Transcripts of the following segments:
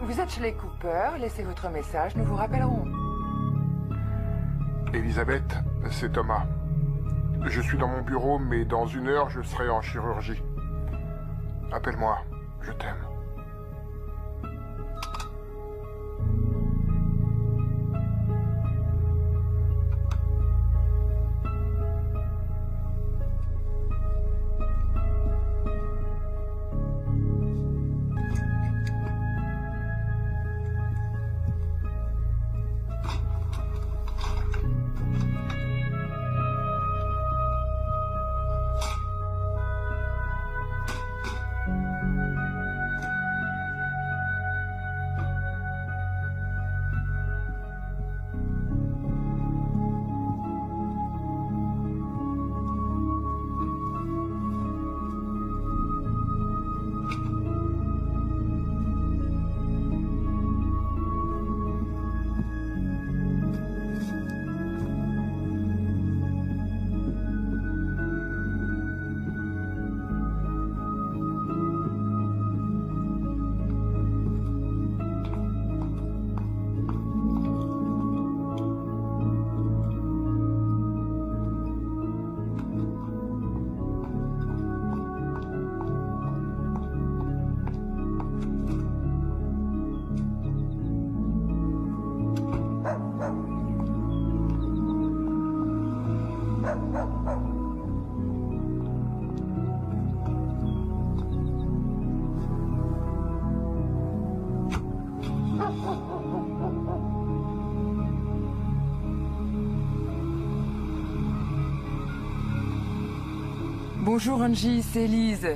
Vous êtes chez les Cooper, laissez votre message, nous vous rappellerons. Elisabeth, c'est Thomas. Je suis dans mon bureau, mais dans 1 heure, je serai en chirurgie. Appelle-moi, je t'aime. Bonjour Angie, c'est Elise.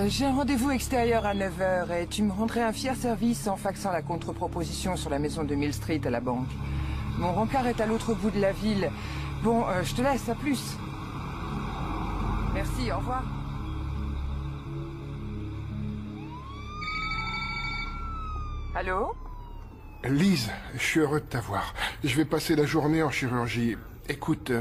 J'ai un rendez-vous extérieur à 9 h et tu me rendrais un fier service en faxant la contre-proposition sur la maison de Mill Street à la banque. Mon rencard est à l'autre bout de la ville. Bon, je te laisse, à plus. Merci, au revoir. Allô? Lise, je suis heureux de t'avoir. Je vais passer la journée en chirurgie. Écoute,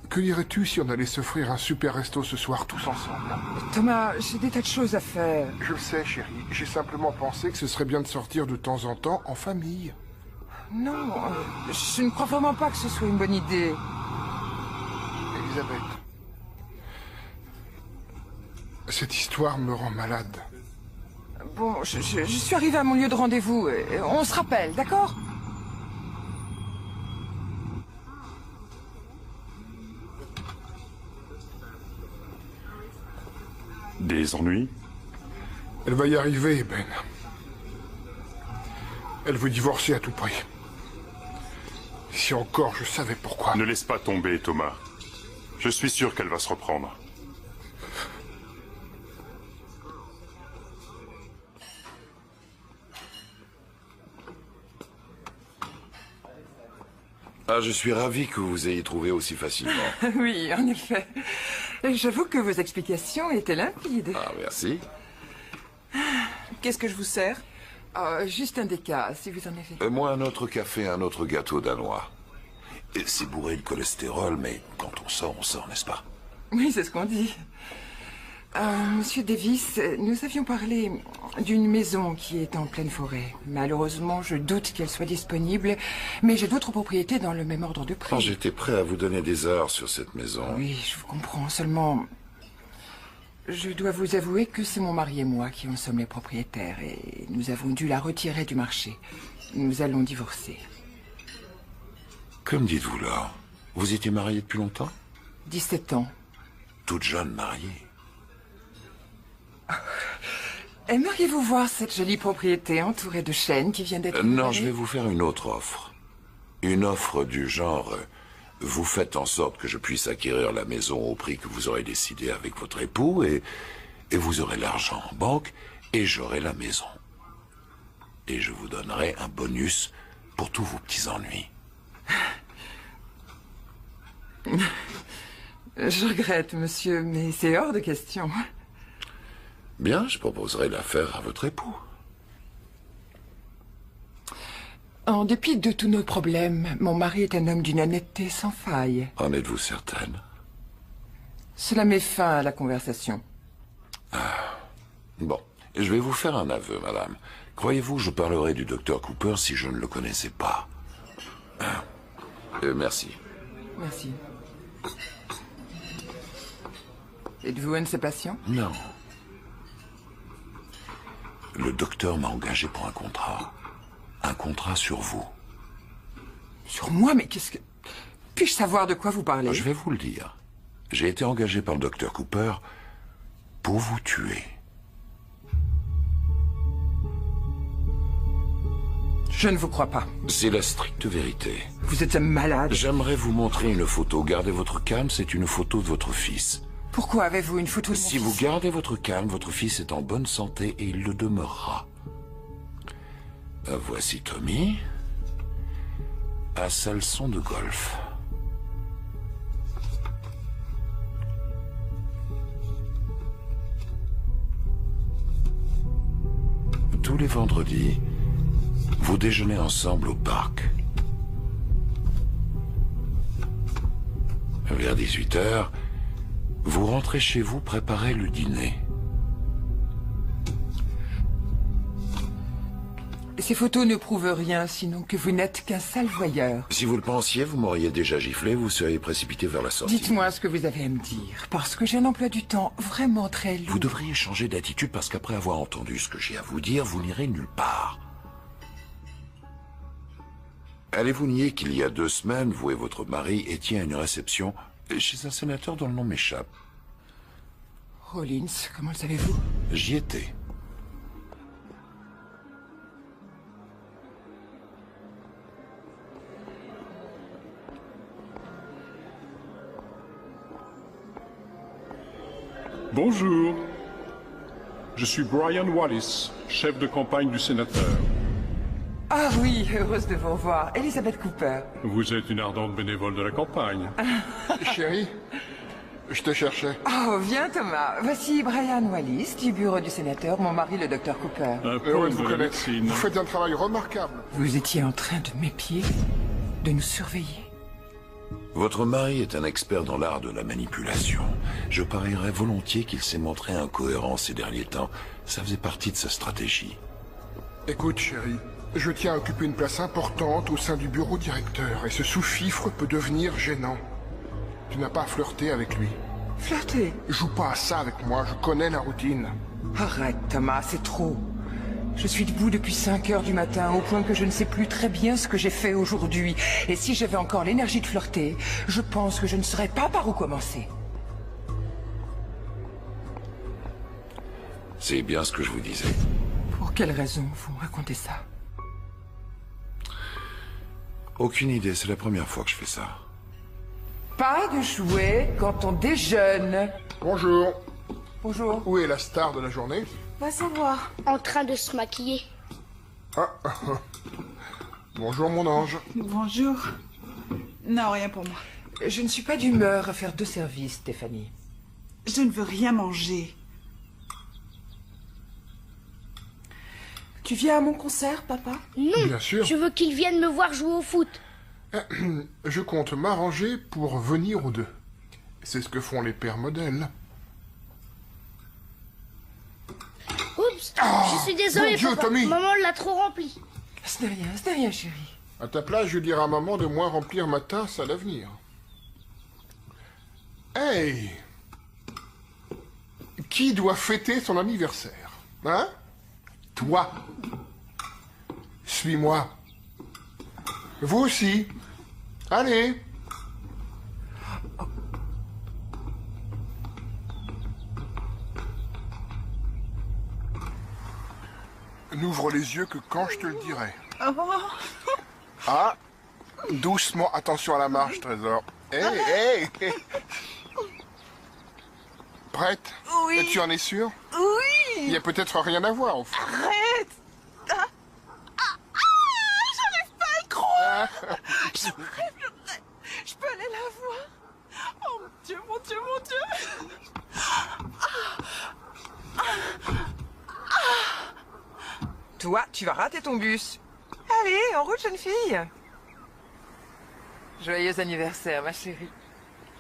que dirais-tu si on allait s'offrir un super resto ce soir tous ensemble? Thomas, j'ai des tas de choses à faire. Je le sais, chérie. J'ai simplement pensé que ce serait bien de sortir de temps en temps en famille. Non, je ne crois vraiment pas que ce soit une bonne idée. Elisabeth, cette histoire me rend malade. Bon, je suis arrivée à mon lieu de rendez-vous. On se rappelle, d'accord? Des ennuis? Elle va y arriver, Ben. Elle veut divorcer à tout prix. Si encore je savais pourquoi. Ne laisse pas tomber, Thomas. Je suis sûr qu'elle va se reprendre. Ah, je suis ravi que vous ayez trouvé aussi facilement. Oui, en effet. J'avoue que vos explications étaient limpides. Ah, merci. Qu'est-ce que je vous sers? Juste un déca, si vous en avez. Moi, un autre café, un autre gâteau danois. Et c'est bourré de cholestérol, mais quand on sort, n'est-ce pas? Oui, c'est ce qu'on dit. Monsieur Davis, nous avions parlé d'une maison qui est en pleine forêt. Malheureusement, je doute qu'elle soit disponible, mais j'ai d'autres propriétés dans le même ordre de prix. J'étais prêt à vous donner des heures sur cette maison. Oui, je vous comprends. Seulement, je dois vous avouer que c'est mon mari et moi qui en sommes les propriétaires et nous avons dû la retirer du marché. Nous allons divorcer. Que me dites-vous là? Vous étiez mariée depuis longtemps? 17 ans. Toute jeune mariée. Aimeriez-vous voir cette jolie propriété entourée de chênes qui vient d'être... Non, je vais vous faire une autre offre. Une offre du genre... vous faites en sorte que je puisse acquérir la maison au prix que vous aurez décidé avec votre époux et vous aurez l'argent en banque et j'aurai la maison. Et je vous donnerai un bonus pour tous vos petits ennuis. Je regrette, monsieur, mais c'est hors de question. Bien, je proposerai l'affaire à votre époux. En dépit de tous nos problèmes, mon mari est un homme d'une honnêteté sans faille. En êtes-vous certaine? Cela met fin à la conversation. Bon, je vais vous faire un aveu, madame. Croyez-vous, je parlerais du docteur Cooper si je ne le connaissais pas. Merci. Merci. Êtes-vous un de ses patients? Non. Le docteur m'a engagé pour un contrat. Un contrat sur vous. Sur moi? Mais qu'est-ce que... Puis-je savoir de quoi vous parlez? Je vais vous le dire. J'ai été engagé par le docteur Cooper pour vous tuer. Je ne vous crois pas. C'est la stricte vérité. Vous êtes un malade. J'aimerais vous montrer une photo. Gardez votre calme, c'est une photo de votre fils. Pourquoi avez-vous une photo de mon Si vous fils? gardez votre calme, votre fils est en bonne santé et il le demeurera. Voici Tommy à sa leçon de golf. Tous les vendredis, vous déjeunez ensemble au parc. Vers 18h, vous rentrez chez vous préparer le dîner. Ces photos ne prouvent rien, sinon que vous n'êtes qu'un sale voyeur. Si vous le pensiez, vous m'auriez déjà giflé, vous seriez précipité vers la sortie. Dites-moi ce que vous avez à me dire, parce que j'ai un emploi du temps vraiment très lourd. Vous devriez changer d'attitude parce qu'après avoir entendu ce que j'ai à vous dire, vous n'irez nulle part. Allez-vous nier qu'il y a 2 semaines, vous et votre mari étiez à une réception chez un sénateur dont le nom m'échappe? Rollins, comment le savez-vous? J'y étais. Bonjour. Je suis Brian Wallis, chef de campagne du sénateur. Ah oui, heureuse de vous revoir. Elizabeth Cooper. Vous êtes une ardente bénévole de la campagne. Chérie, je te cherchais. Oh, viens Thomas. Voici Brian Wallis, du bureau du sénateur, mon mari le docteur Cooper. Un Heureux peu de vous de connaître. médecine. Vous faites un travail remarquable. Vous étiez en train de m'épier, de nous surveiller. Votre mari est un expert dans l'art de la manipulation. Je parierais volontiers qu'il s'est montré incohérent ces derniers temps. Ça faisait partie de sa stratégie. Écoute, chérie, je tiens à occuper une place importante au sein du bureau directeur, et ce sous-fifre peut devenir gênant. Tu n'as pas à flirter avec lui. Flirter? Joue pas à ça avec moi, je connais la routine. Arrête Thomas, c'est trop. Je suis debout depuis 5 heures du matin, au point que je ne sais plus très bien ce que j'ai fait aujourd'hui. Et si j'avais encore l'énergie de flirter, je pense que je ne saurais pas par où commencer. C'est bien ce que je vous disais. Pour quelle raison vous me racontez ça? Aucune idée, c'est la première fois que je fais ça. Pas de jouets quand on déjeune. Bonjour. Bonjour. Où est la star de la journée? Va savoir. En train de se maquiller. Bonjour, mon ange. Bonjour. Non, rien pour moi. Je ne suis pas d'humeur à faire 2 services, Stéphanie. Je ne veux rien manger. Tu viens à mon concert, papa? Non, Bien sûr. je veux qu'il vienne me voir jouer au foot. Je compte m'arranger pour venir aux 2. C'est ce que font les pères modèles. Oups, je suis désolé, mon Dieu, papa. Tommy. Maman l'a trop rempli. Ce n'est rien, chérie. À ta place, je dirais à maman de moins remplir ma tasse à l'avenir. Hey! Qui doit fêter son anniversaire? Hein? Toi. Suis-moi. Vous aussi. Allez. N'ouvre les yeux que quand je te le dirai. Ah, doucement, attention à la marche, Trésor. Hey. Prête? Oui. Tu en es sûre? Oui. Il y a peut-être rien à voir, au fond. Arrête. J'arrive pas à le croire. Je peux aller la voir. Oh mon Dieu, mon Dieu, mon Dieu. Toi, tu vas rater ton bus. Allez, en route, jeune fille. Joyeux anniversaire, ma chérie.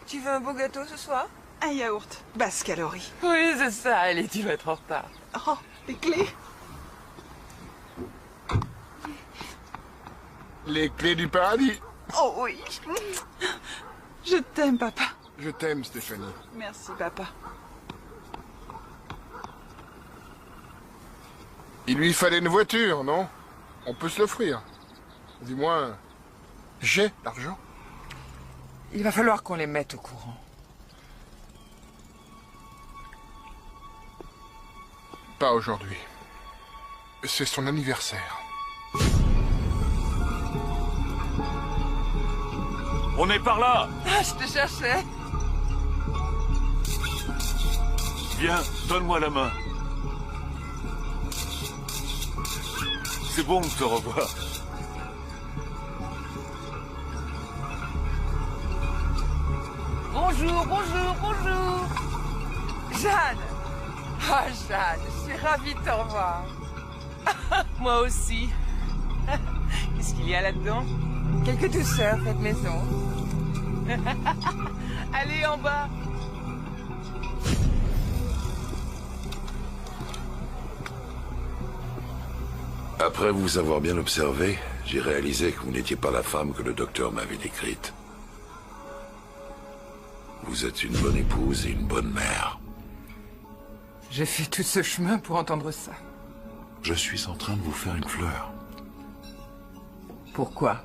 Tu veux un beau gâteau ce soir? Un yaourt, basse calorie. Oui, c'est ça. Allez, tu vas être en retard. Oh, les clés. Les clés du paradis. Oh oui. Je t'aime, papa. Je t'aime, Stéphanie. Merci, papa. Il lui fallait une voiture, non? On peut se l'offrir. Du moins, j'ai l'argent. Il va falloir qu'on les mette au courant. Pas aujourd'hui. C'est son anniversaire. On est par là! Ah, je te cherchais. Viens, donne-moi la main. C'est bon de te revoir. Bonjour, bonjour, bonjour. Jeanne. Ah, Jeanne, je suis ravie de te revoir. Moi aussi. Qu'est-ce qu'il y a là-dedans? Quelques douceurs faites maison. Allez, en bas. Après vous avoir bien observé, j'ai réalisé que vous n'étiez pas la femme que le docteur m'avait décrite. Vous êtes une bonne épouse et une bonne mère. J'ai fait tout ce chemin pour entendre ça. Je suis en train de vous faire une fleur. Pourquoi?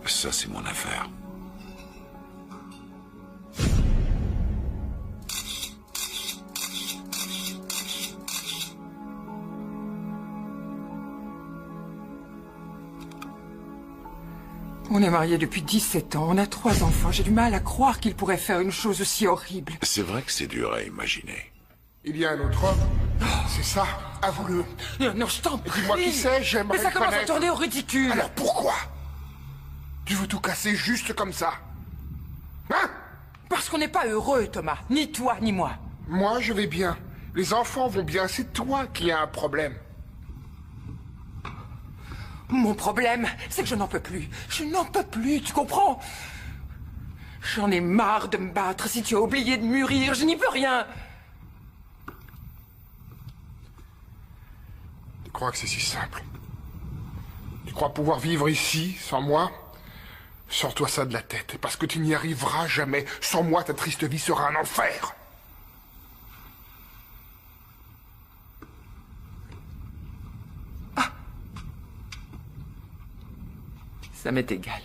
Ça, c'est mon affaire. On est mariés depuis 17 ans, on a 3 enfants. J'ai du mal à croire qu'il pourrait faire une chose aussi horrible. C'est vrai que c'est dur à imaginer. Il y a un autre homme. C'est ça, avoue-le. Non, je t'en prie. Dis-moi qui c'est, j'aimerais Mais ça commence à connaître. tourner au ridicule. Alors pourquoi? Tu veux tout casser juste comme ça? Hein? Parce qu'on n'est pas heureux, Thomas. Ni toi, ni moi. Moi, je vais bien. Les enfants vont bien, c'est toi qui as un problème. Mon problème, c'est que je n'en peux plus. Je n'en peux plus, tu comprends? J'en ai marre de me battre. Si tu as oublié de mûrir, je n'y peux rien. Tu crois que c'est si simple? Tu crois pouvoir vivre ici, sans moi? Sors-toi ça de la tête, parce que tu n'y arriveras jamais. Sans moi, ta triste vie sera un enfer. Ça m'est égal.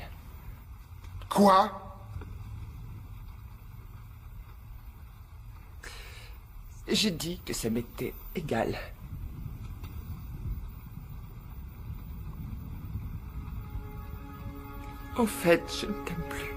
Quoi? J'ai dit que ça m'était égal. En fait, je ne t'aime plus.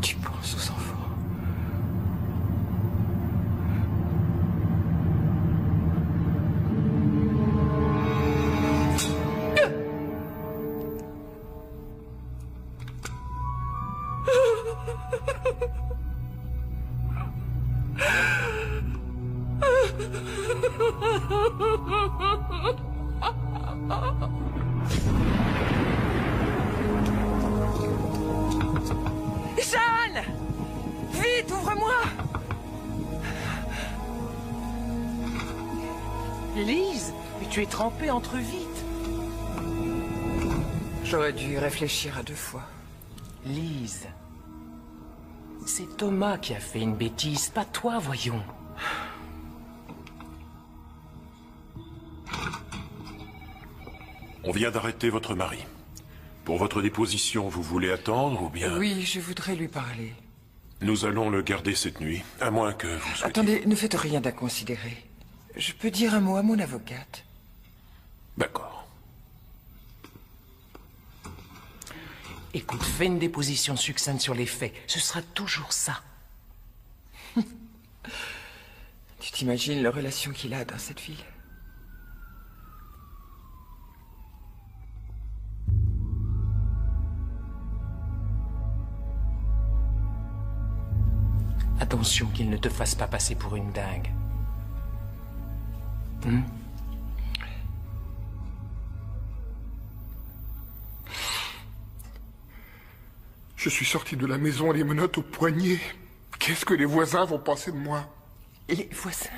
Tu penses aux enfants. Jeanne! Vite, ouvre-moi! Lise, mais tu es trempée entre vite. J'aurais dû y réfléchir à 2 fois. Lise, c'est Thomas qui a fait une bêtise, pas toi, voyons. On vient d'arrêter votre mari. Pour votre déposition, vous voulez attendre ou bien... Oui, je voudrais lui parler. Nous allons le garder cette nuit, à moins que vous souhaitiez... Attendez, ne faites rien d'inconsidéré. Je peux dire un mot à mon avocate. D'accord. Écoute, fais une déposition succincte sur les faits. Ce sera toujours ça. t'imagines la relation qu'il a dans cette ville? Attention qu'il ne te fasse pas passer pour une dingue. Je suis sorti de la maison les menottes au poignet. Qu'est-ce que les voisins vont penser de moi? Et les voisins?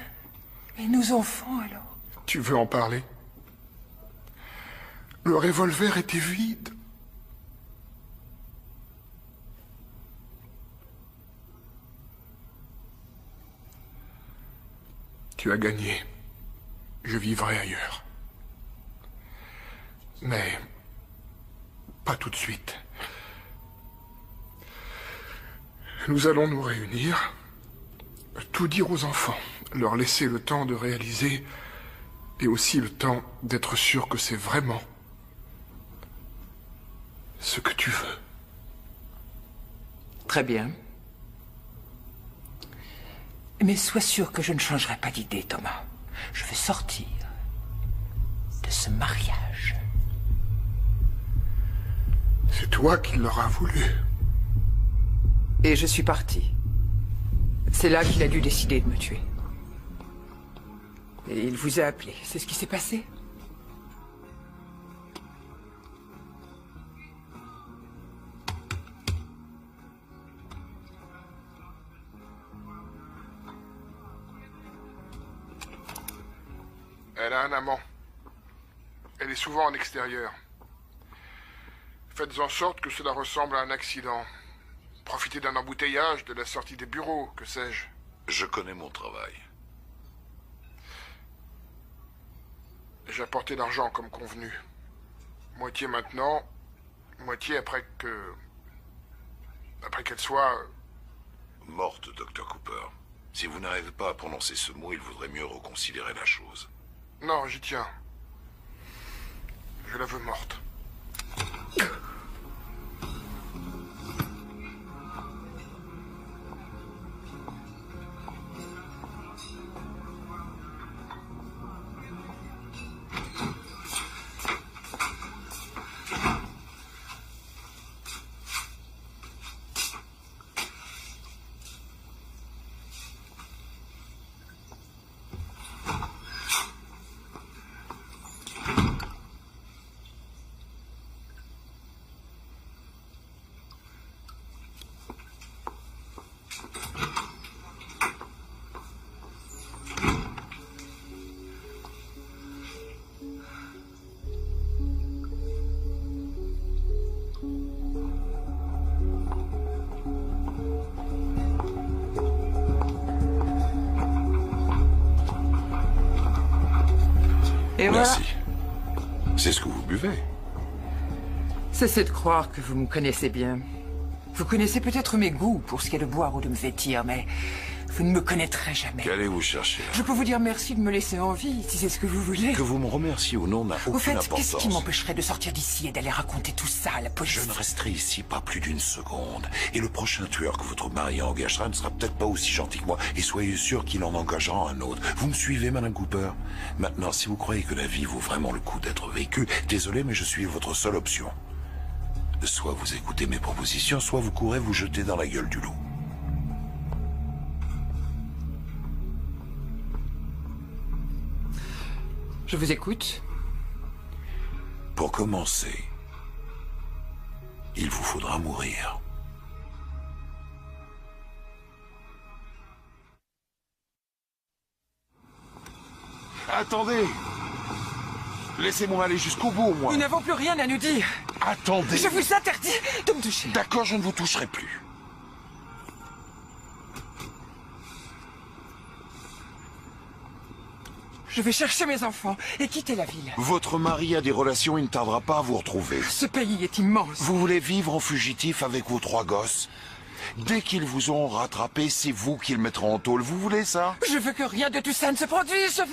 Mais nos enfants, alors? Tu veux en parler? Le revolver était vide. Tu as gagné. Je vivrai ailleurs. Mais pas tout de suite. Nous allons nous réunir, tout dire aux enfants, leur laisser le temps de réaliser et aussi le temps d'être sûr que c'est vraiment ce que tu veux. Très bien. Mais sois sûr que je ne changerai pas d'idée, Thomas. Je veux sortir de ce mariage. C'est toi qui l'auras voulu. Et je suis parti. C'est là qu'il a dû décider de me tuer. Et il vous a appelé. C'est ce qui s'est passé? Elle a un amant. Elle est souvent en extérieur. Faites en sorte que cela ressemble à un accident. Profitez d'un embouteillage, de la sortie des bureaux, que sais-je. Je connais mon travail. J'ai apporté l'argent comme convenu. Moitié maintenant, moitié après qu'elle soit... Morte, Dr. Cooper. Si vous n'arrivez pas à prononcer ce mot, il vaudrait mieux reconsidérer la chose. Non, j'y tiens. Je la veux morte. Et Merci. voilà. C'est ce que vous buvez. Cessez de croire que vous me connaissez bien. Vous connaissez peut-être mes goûts pour ce qui est de boire ou de me vêtir, mais vous ne me connaîtrez jamais. Qu'allez-vous chercher là? Je peux vous dire merci de me laisser en vie, si c'est ce que vous voulez. Que vous me remerciez ou non n'a Au aucune fait, importance. qu'est-ce qui m'empêcherait de sortir d'ici et d'aller raconter tout ça à la police? Je ne resterai ici pas plus d'une seconde. Et le prochain tueur que votre mari engagera ne sera peut-être pas aussi gentil que moi. Et soyez sûr qu'il en engagera un autre. Vous me suivez, Madame Cooper? Maintenant, si vous croyez que la vie vaut vraiment le coup d'être vécue, désolé, mais je suis votre seule option. Soit vous écoutez mes propositions, soit vous courez vous jeter dans la gueule du loup. Je vous écoute. Pour commencer, il vous faudra mourir. Attendez! Laissez-moi aller jusqu'au bout, moi. Nous n'avons plus rien à nous dire. Attendez! Je vous interdis de me toucher. D'accord, je ne vous toucherai plus. Je vais chercher mes enfants et quitter la ville. Votre mari a des relations, il ne tardera pas à vous retrouver. Ce pays est immense. Vous voulez vivre en fugitif avec vos 3 gosses? Dès qu'ils vous ont rattrapé, c'est vous qui le mettrez en tôle. Vous voulez ça? Je veux que rien de tout ça ne se produise.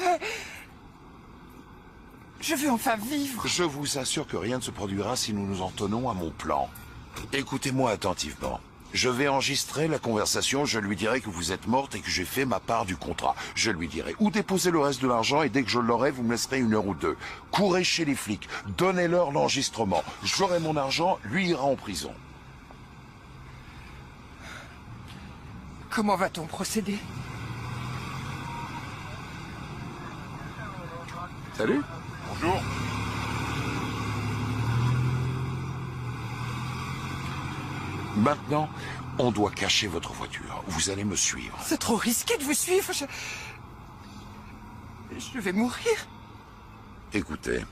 Je veux enfin vivre. Je vous assure que rien ne se produira si nous nous en tenons à mon plan. Écoutez-moi attentivement. Je vais enregistrer la conversation, je lui dirai que vous êtes morte et que j'ai fait ma part du contrat. Je lui dirai où déposer le reste de l'argent et dès que je l'aurai, vous me laisserez 1 heure ou 2. Courez chez les flics, donnez-leur l'enregistrement. J'aurai mon argent, lui ira en prison. Comment va-t-on procéder? Salut. Bonjour. Maintenant, on doit cacher votre voiture. Vous allez me suivre. C'est trop risqué de vous suivre. Je vais mourir. Écoutez,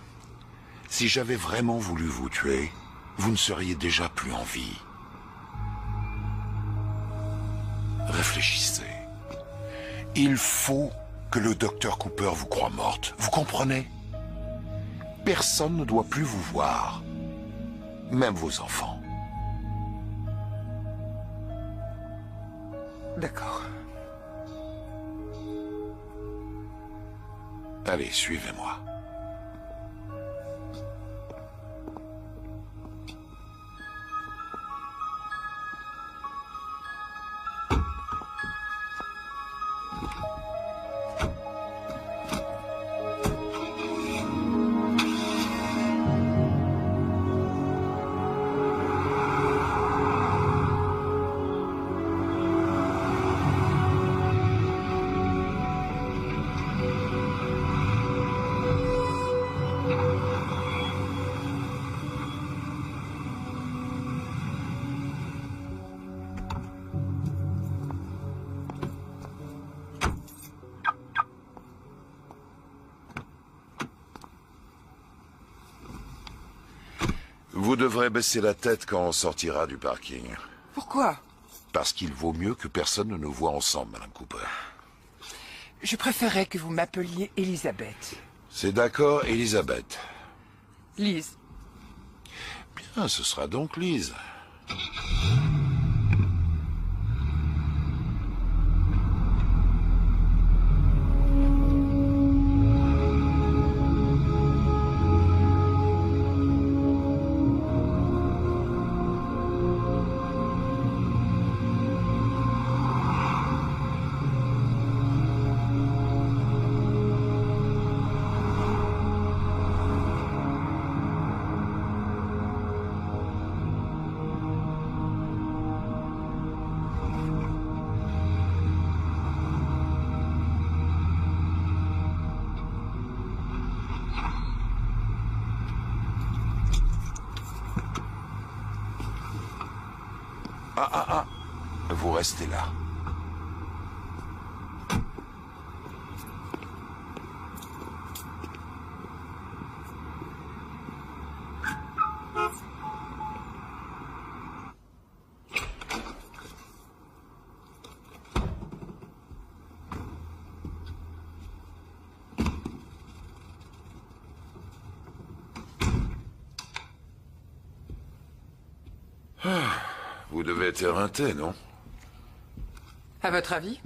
si j'avais vraiment voulu vous tuer, vous ne seriez déjà plus en vie. Réfléchissez. Il faut que le docteur Cooper vous croie morte. Vous comprenez? Personne ne doit plus vous voir. Même vos enfants. D'accord. Allez, suivez-moi. Vous devrez baisser la tête quand on sortira du parking. Pourquoi? Parce qu'il vaut mieux que personne ne nous voie ensemble, Madame Cooper. Je préférerais que vous m'appeliez Elisabeth. C'est d'accord, Elisabeth. Lise. Bien, ce sera donc Lise. Vous restez là. Vous devez être éreinté, non? À votre avis?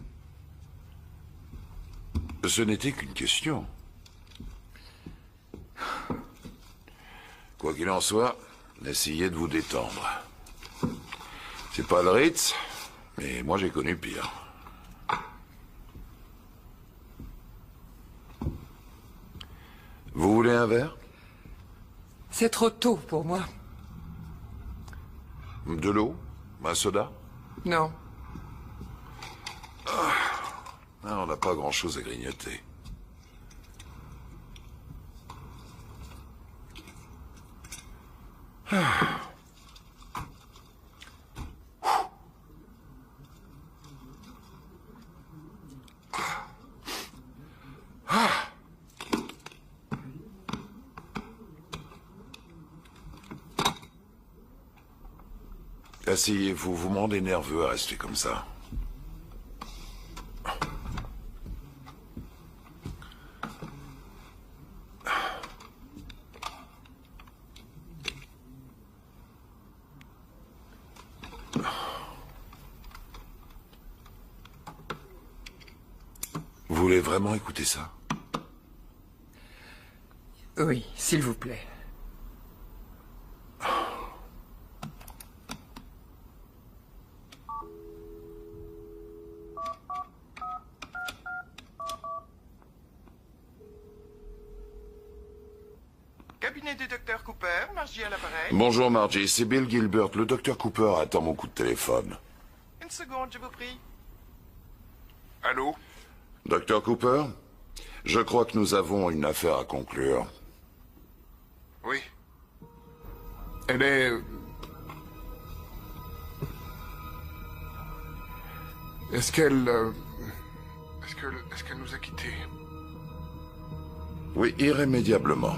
Ce n'était qu'une question. Quoi qu'il en soit, essayez de vous détendre. C'est pas le Ritz, mais moi j'ai connu pire. Vous voulez un verre? C'est trop tôt pour moi. De l'eau? Un soda? Non. Ah, on n'a pas grand-chose à grignoter. Asseyez-vous, vous me rendez nerveux à rester comme ça. Vous voulez vraiment écouter ça? Oui, s'il vous plaît. cabinet du docteur Cooper, Margie à l'appareil. Bonjour Margie, c'est Bill Gilbert. Le docteur Cooper attend mon coup de téléphone. Une seconde, je vous prie. Allô? Docteur Cooper, je crois que nous avons une affaire à conclure. Oui. Elle est... Est-ce qu'elle nous a quittés? Oui, irrémédiablement.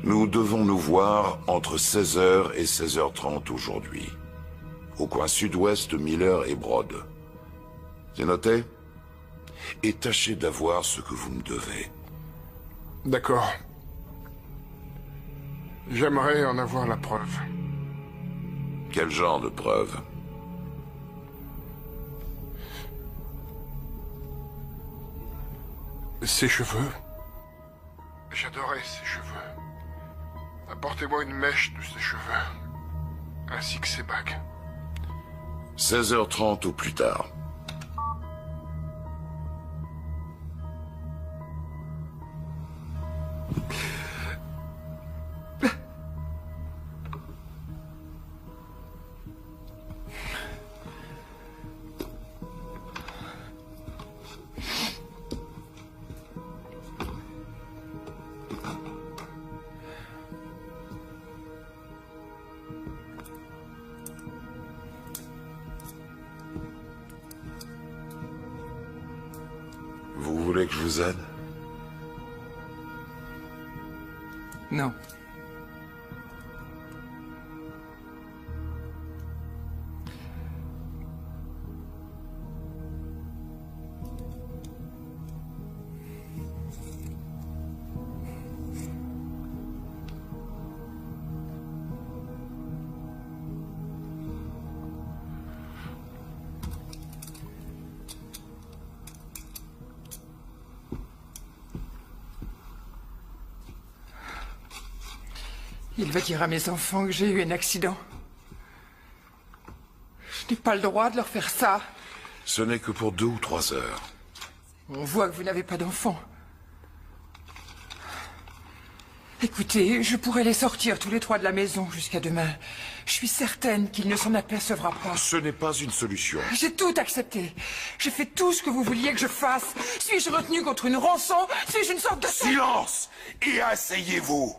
Nous devons nous voir entre 16h et 16h30 aujourd'hui. Au coin sud-ouest de Miller et Broad. C'est noté? Et tâchez d'avoir ce que vous me devez. D'accord. J'aimerais en avoir la preuve. Quel genre de preuve? Ses cheveux. J'adorais ses cheveux. Apportez-moi une mèche de ses cheveux. Ainsi que ses bagues. 16h30 ou plus tard. Vous voulez que je vous aide? Non. Il va dire à mes enfants que j'ai eu un accident. Je n'ai pas le droit de leur faire ça. Ce n'est que pour 2 ou 3 heures. On voit que vous n'avez pas d'enfants. Écoutez, je pourrais les sortir tous les 3 de la maison jusqu'à demain. Je suis certaine qu'il ne s'en apercevra pas. Ce n'est pas une solution. J'ai tout accepté. J'ai fait tout ce que vous vouliez que je fasse. Suis-je retenu contre une rançon? Suis-je une sorte de... Silence! Et asseyez-vous!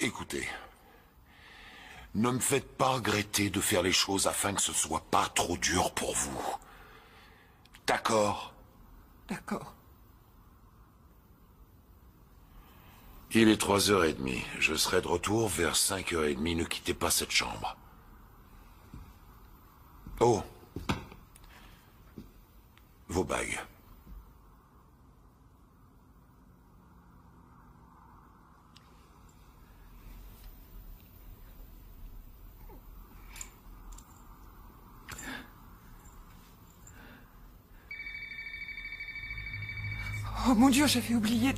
Écoutez, ne me faites pas regretter de faire les choses afin que ce soit pas trop dur pour vous. D'accord? D'accord. Il est 3h30. Je serai de retour vers 5h30. Ne quittez pas cette chambre. Oh. Vos bagues. Oh mon Dieu, j'avais oublié...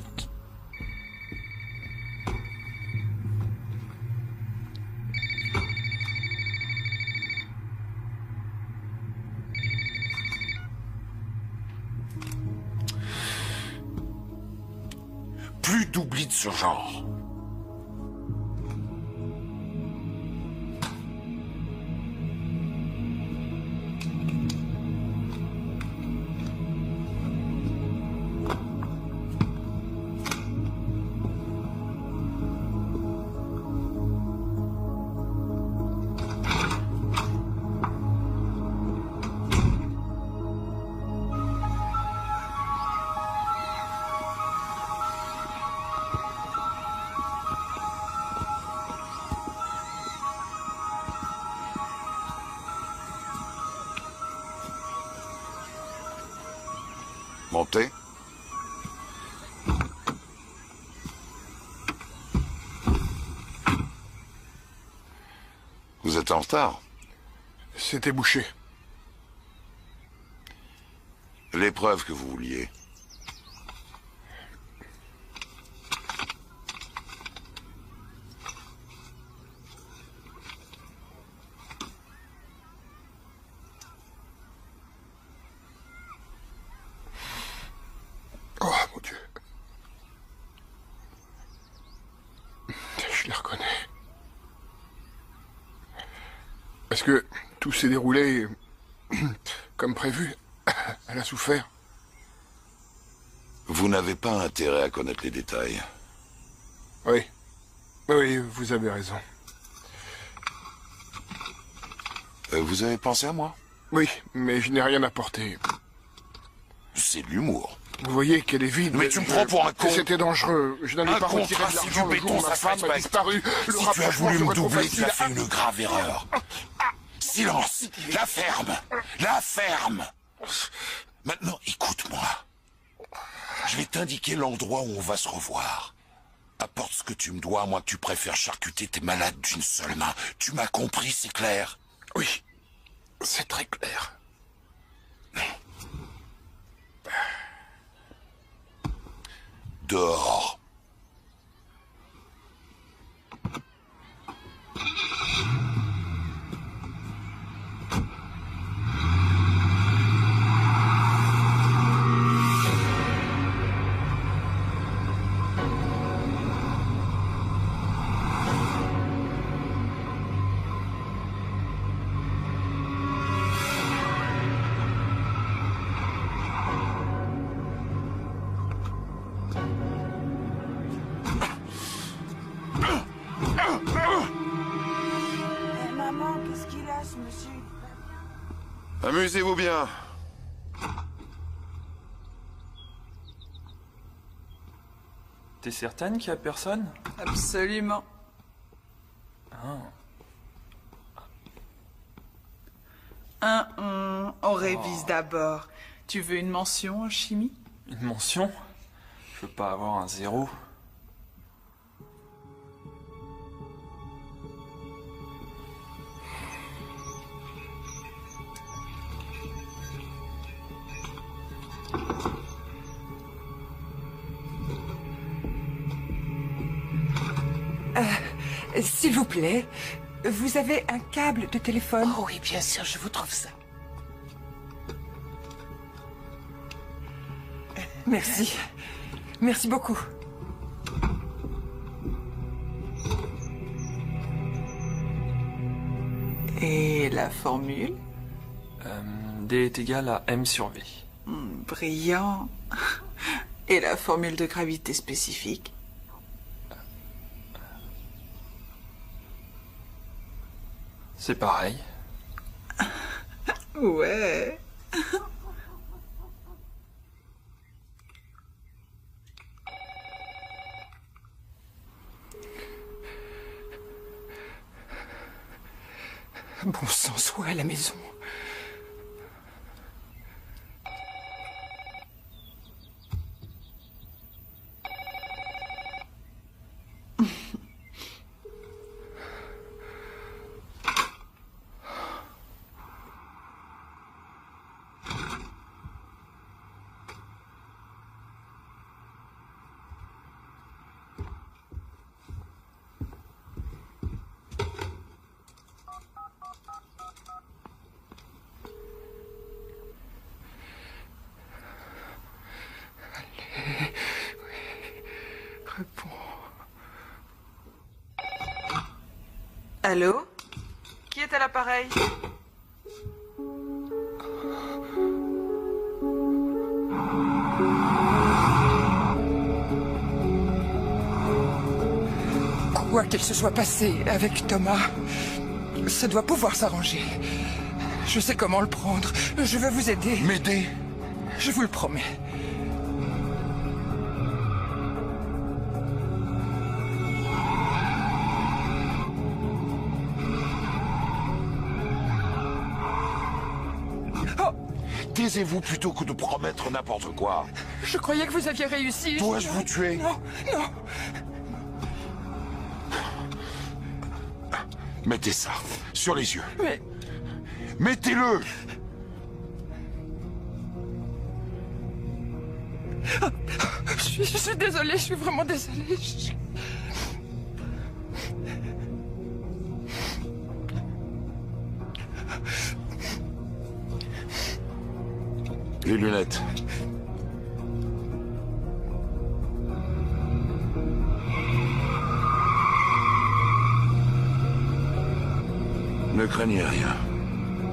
Plus d'oubli de ce genre. Montez. Vous êtes en retard. C'était bouché. L'épreuve que vous vouliez. Est-ce que tout s'est déroulé comme prévu? Elle a souffert? Vous n'avez pas intérêt à connaître les détails. Oui. Oui, vous avez raison. Vous avez pensé à moi? Oui, mais je n'ai rien apporté. C'est de l'humour. Vous voyez qu'elle est vide. Mais tu me prends pour un con. C'était dangereux. Je n'allais pas retirer de Si l'argent tu le jour où béton, ma ça femme a disparu. Le Si tu as rapprochement voulu me serait trop doubler, tu facile. as fait une grave erreur. Silence! La ferme! La ferme! Maintenant, écoute-moi. Je vais t'indiquer l'endroit où on va se revoir. Apporte ce que tu me dois, à moins que tu préfères charcuter tes malades d'une seule main. Tu m'as compris, c'est clair? Oui, c'est très clair. Dehors. Maman, qu'est-ce qu'il a, ce monsieur? Amusez-vous bien. T'es certaine qu'il y a personne? Absolument. On révise d'abord. Tu veux une mention en chimie? Une mention? Je veux pas avoir un 0. S'il vous plaît, vous avez un câble de téléphone? Oh oui, bien sûr, je vous trouve ça. Merci. Merci beaucoup. Et la formule? D est égal à M sur V. Brillant. Et la formule de gravité spécifique? C'est pareil. Ouais. Bon sang, soit à la maison. Allô? Qui est à l'appareil? Quoi qu'il se soit passé avec Thomas, ça doit pouvoir s'arranger. Je sais comment le prendre. Je veux vous aider. M'aider? Je vous le promets. Taisez-vous plutôt que de promettre n'importe quoi. Je croyais que vous aviez réussi. Dois-je vous tuer? Non, non. Mettez ça sur les yeux. Mais... Mettez-le! Je suis désolée, je suis vraiment désolée. Les lunettes. Ne craignez rien.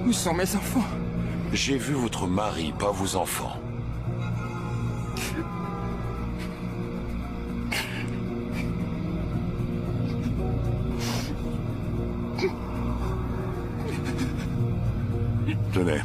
Où sont mes enfants? J'ai vu votre mari, pas vos enfants. Tenez.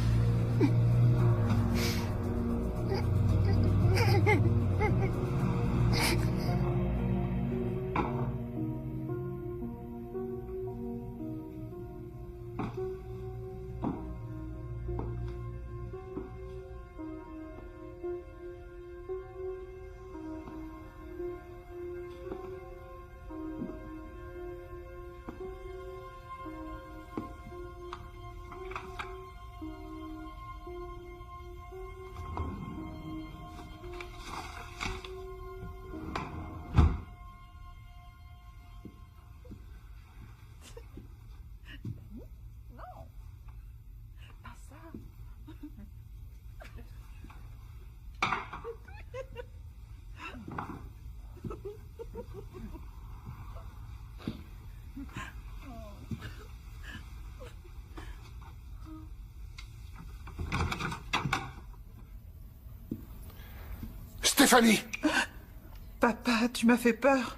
Stéphanie! Papa, tu m'as fait peur.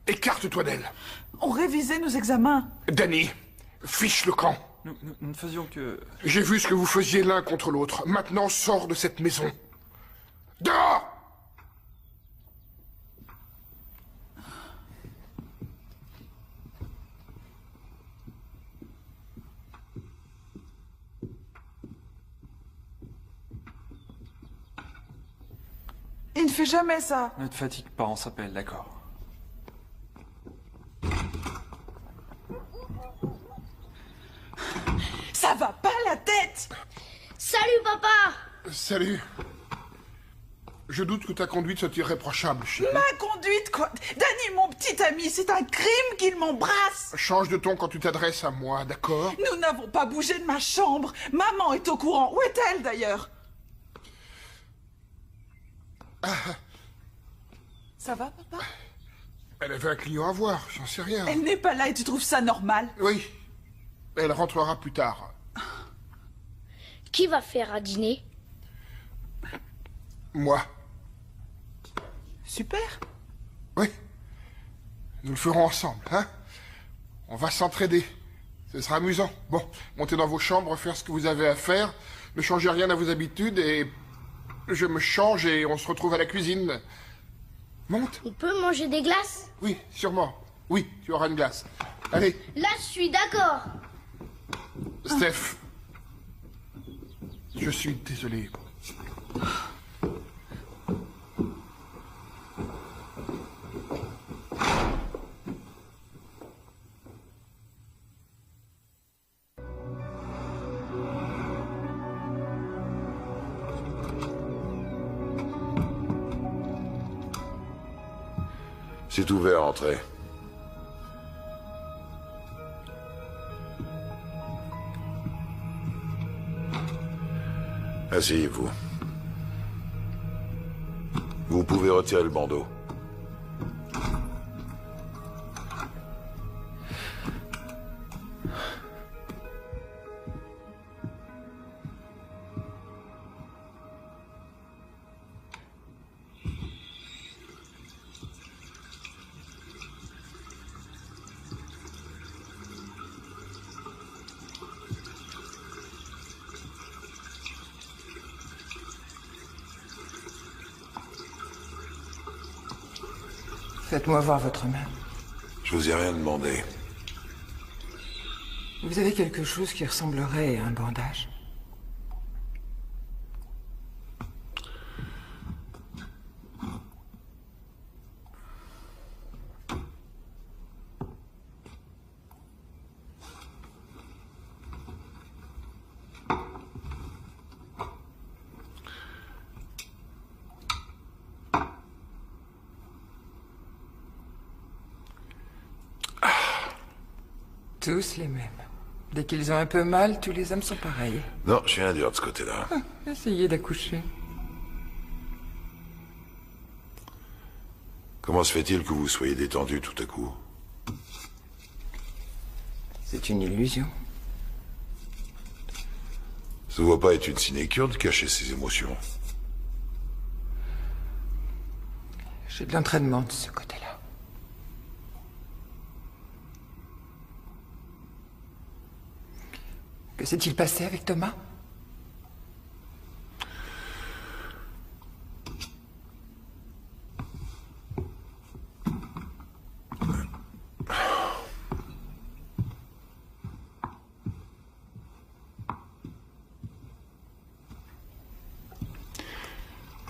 Écarte-toi d'elle. On révisait nos examens. Danny, fiche le camp. Nous ne faisions que... J'ai vu ce que vous faisiez l'un contre l'autre. Maintenant, sors de cette maison. Dehors! Il ne fait jamais ça. Ne te fatigue pas, on s'appelle, d'accord. Ça va pas la tête. Salut, papa! Salut. Je doute que ta conduite soit irréprochable, chérie. Ma conduite, quoi? Danny, mon petit ami, c'est un crime qu'il m'embrasse. Change de ton quand tu t'adresses à moi, d'accord? Nous n'avons pas bougé de ma chambre. Maman est au courant. Où est-elle, d'ailleurs? Ça va, papa? Elle avait un client à voir, j'en sais rien. Elle n'est pas là et tu trouves ça normal? Oui. Elle rentrera plus tard. Qui va faire à dîner? Moi. Super. Oui. Nous le ferons ensemble, hein? On va s'entraider. Ce sera amusant. Bon, montez dans vos chambres, faire ce que vous avez à faire. Ne changez rien à vos habitudes et... Je me change et on se retrouve à la cuisine. Monte. On peut manger des glaces? Oui, sûrement. Oui, tu auras une glace. Allez. Là, je suis d'accord. Steph. Je suis désolé. C'est ouvert, entrez. Asseyez-vous. Vous pouvez retirer le bandeau. Faites-moi voir votre main. Je vous ai rien demandé. Vous avez quelque chose qui ressemblerait à un bandage? Tous les mêmes. Dès qu'ils ont un peu mal, tous les hommes sont pareils. Non, je viens dire de ce côté-là. Essayez d'accoucher. Comment se fait-il que vous soyez détendu tout à coup? C'est une illusion. Ça ne doit pas être une sinécure de cacher ses émotions. J'ai de l'entraînement de ce côté-là. Que s'est-il passé avec Thomas?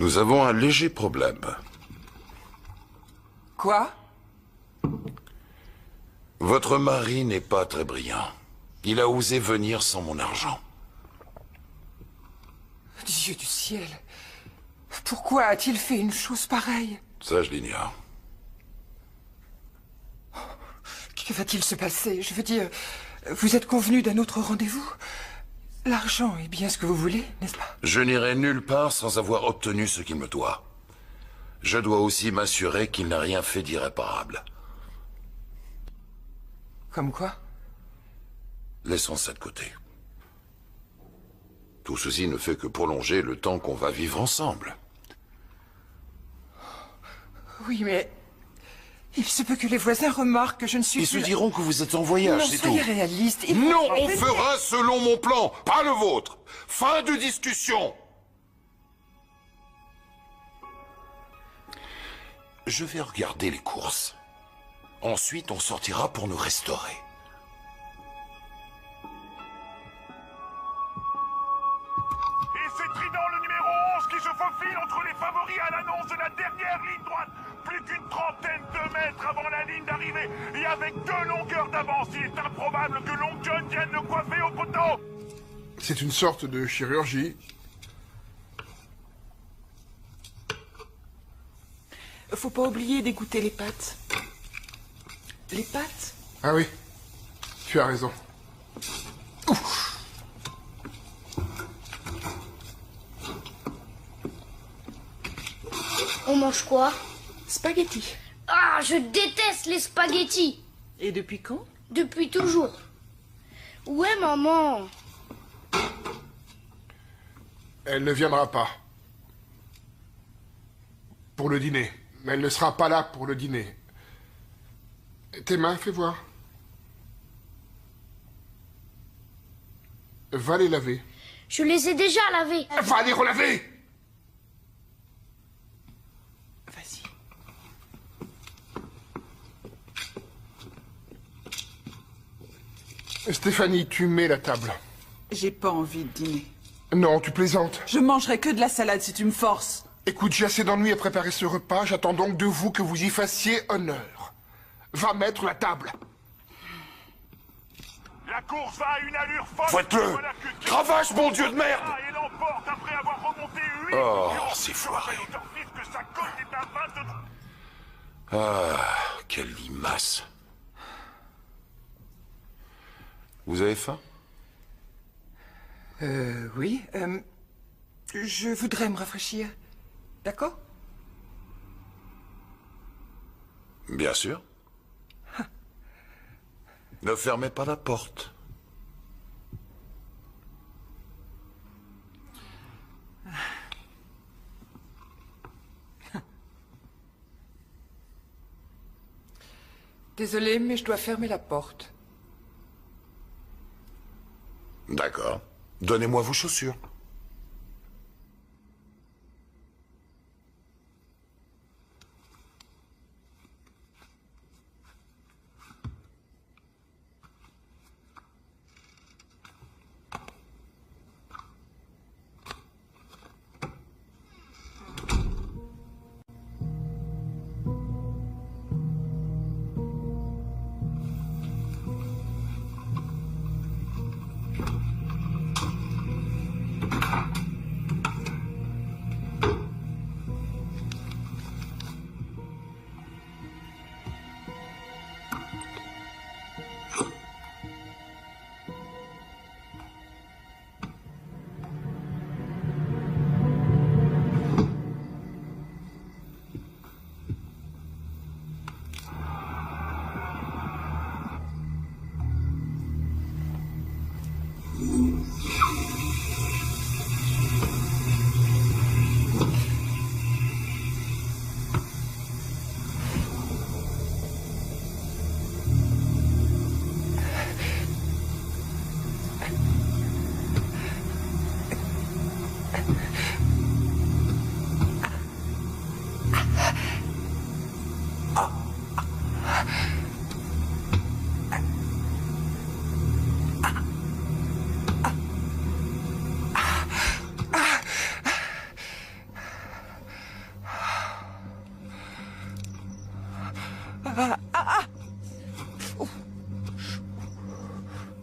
Nous avons un léger problème. Quoi? Votre mari n'est pas très brillant. Il a osé venir sans mon argent. Dieu du ciel. Pourquoi a-t-il fait une chose pareille? Ça, je l'ignore. Que va-t-il se passer? Je veux dire, vous êtes convenu d'un autre rendez-vous? L'argent est bien ce que vous voulez, n'est-ce pas? Je n'irai nulle part sans avoir obtenu ce qu'il me doit. Je dois aussi m'assurer qu'il n'a rien fait d'irréparable. Comme quoi? Laissons ça de côté. Tout ceci ne fait que prolonger le temps qu'on va vivre ensemble. Oui, mais... il se peut que les voisins remarquent que je ne suis Ils plus... se diront que vous êtes en voyage, c'est tout. Soyez réaliste. Non, on fera selon mon plan, pas le vôtre. Fin de discussion. Je vais regarder les courses. Ensuite, on sortira pour nous restaurer. Et c'est Trident le numéro 11 qui se faufile entre les favoris à l'annonce de la dernière ligne droite. Plus qu'une trentaine de mètres avant la ligne d'arrivée. Et avec 2 longueurs d'avance, il est improbable que Long John vienne le coiffer au poteau. C'est une sorte de chirurgie. Faut pas oublier d'égoutter les pâtes. Les pâtes? Ah oui, tu as raison. Ouf. On mange quoi? Spaghetti. Ah, je déteste les spaghettis. Et depuis quand? Depuis toujours. Où est maman? Elle ne viendra pas. Pour le dîner. Mais elle ne sera pas là pour le dîner. Tes mains, fais voir. Va les laver. Je les ai déjà lavés. Va les relaver! Vas-y. Stéphanie, tu mets la table. J'ai pas envie de dîner. Non, tu plaisantes. Je mangerai que de la salade si tu me forces. Écoute, j'ai assez d'ennuis à préparer ce repas. J'attends donc de vous que vous y fassiez honneur. Va mettre la table. La course va à une allure folle. Faites-le! Cravache, bon Dieu de merde! Et l'emporte après avoir remonté 8. Oh, c'est foiré. Que sa cote est à 23. Ah, quelle limace. Vous avez faim? Oui. Je voudrais me rafraîchir. D'accord? Bien sûr. Ne fermez pas la porte. Désolé, mais je dois fermer la porte. D'accord. Donnez-moi vos chaussures.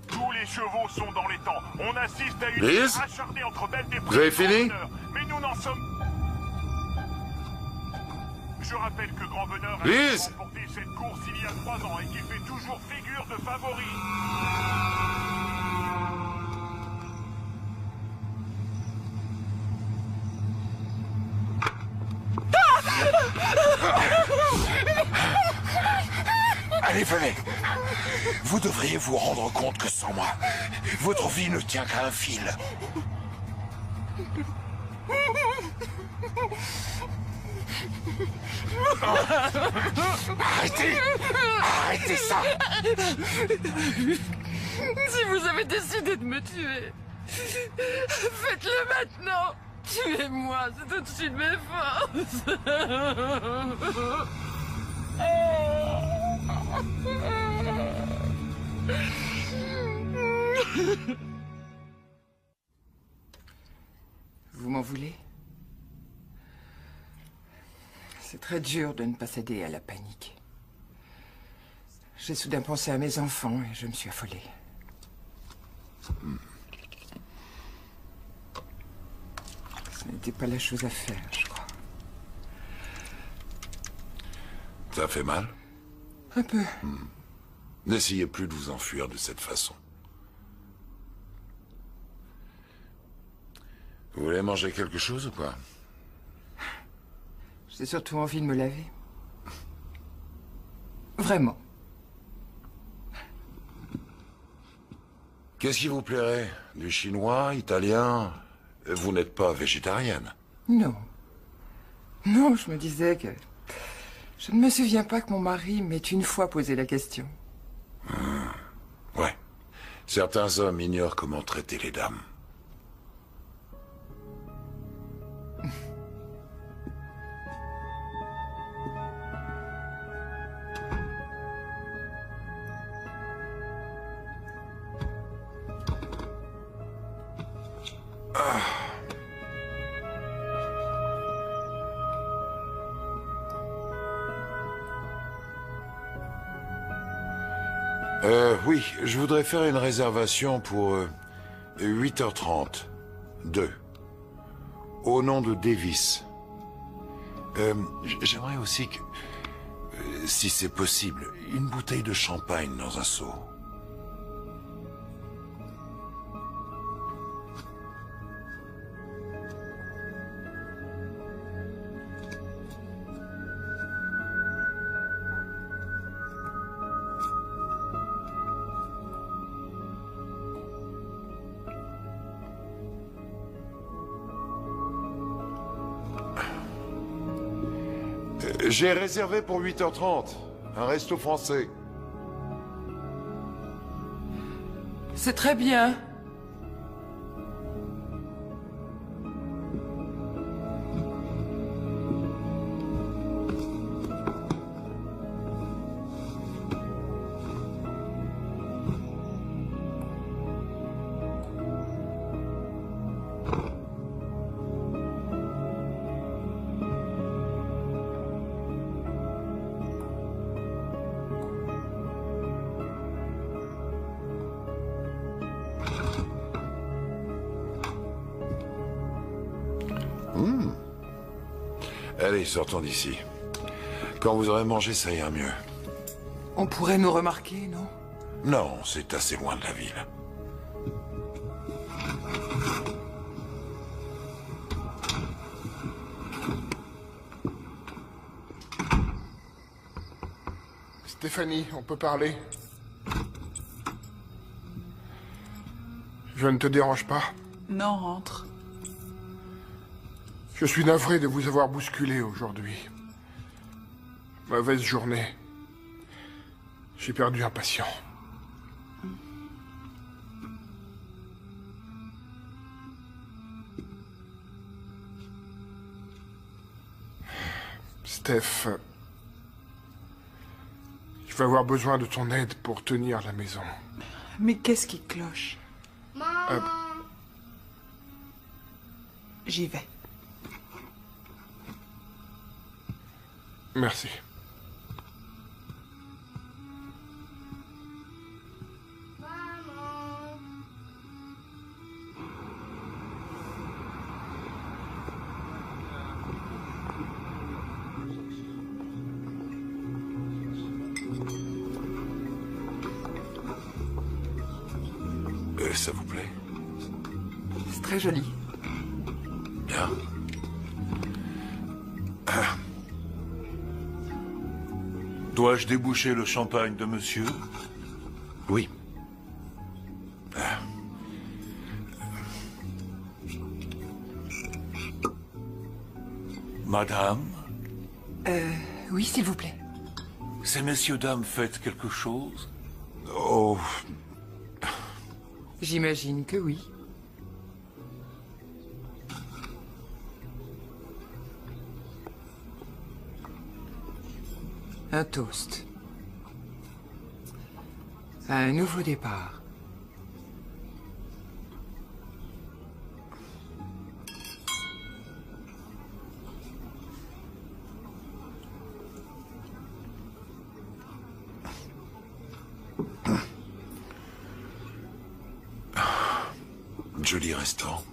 Tous les chevaux sont dans les temps. On assiste à une Liz, guerre acharnée entre belles des vous avez fini? Mais nous n'en sommes... Je rappelle que Grand Veneur a Liz remporté cette course il y a 3 ans et qui fait toujours figure de favori. Allez, venez. Vous devriez vous rendre compte que sans moi, votre vie ne tient qu'à un fil. Arrêtez! Arrêtez ça! Si vous avez décidé de me tuer, faites-le maintenant. Tuez-moi, c'est au-dessus de mes forces. Vous m'en voulez? C'est très dur de ne pas céder à la panique. J'ai soudain pensé à mes enfants et je me suis affolée. Ce n'était pas la chose à faire, je crois. Ça fait mal? Un peu. N'essayez plus de vous enfuir de cette façon. Vous voulez manger quelque chose ou quoi? J'ai surtout envie de me laver. Vraiment. Qu'est-ce qui vous plairait? Du chinois, italien? Vous n'êtes pas végétarienne? Non. Non, je me disais que... Je ne me souviens pas que mon mari m'ait une fois posé la question. Ouais. Certains hommes ignorent comment traiter les dames. Oui, je voudrais faire une réservation pour 8h30. 2. Au nom de Davis. J'aimerais aussi que, si c'est possible, une bouteille de champagne dans un seau. J'ai réservé pour 8h30. Un resto français. C'est très bien. Allez, sortons d'ici. Quand vous aurez mangé, ça ira mieux. On pourrait nous remarquer, non? Non, c'est assez loin de la ville. Stéphanie, on peut parler? Je ne te dérange pas? Non, rentre. Je suis navré de vous avoir bousculé aujourd'hui. Mauvaise journée. J'ai perdu un patient. Steph, je vais avoir besoin de ton aide pour tenir la maison. Mais qu'est-ce qui cloche? Maman. J'y vais. Ça vous plaît? C'est très joli. Bien. Dois-je déboucher le champagne de monsieur? Oui. Madame? Oui, s'il vous plaît. Ces messieurs dames faites quelque chose? Oh... J'imagine que oui. Un toast. À un nouveau départ. Joli restaurant.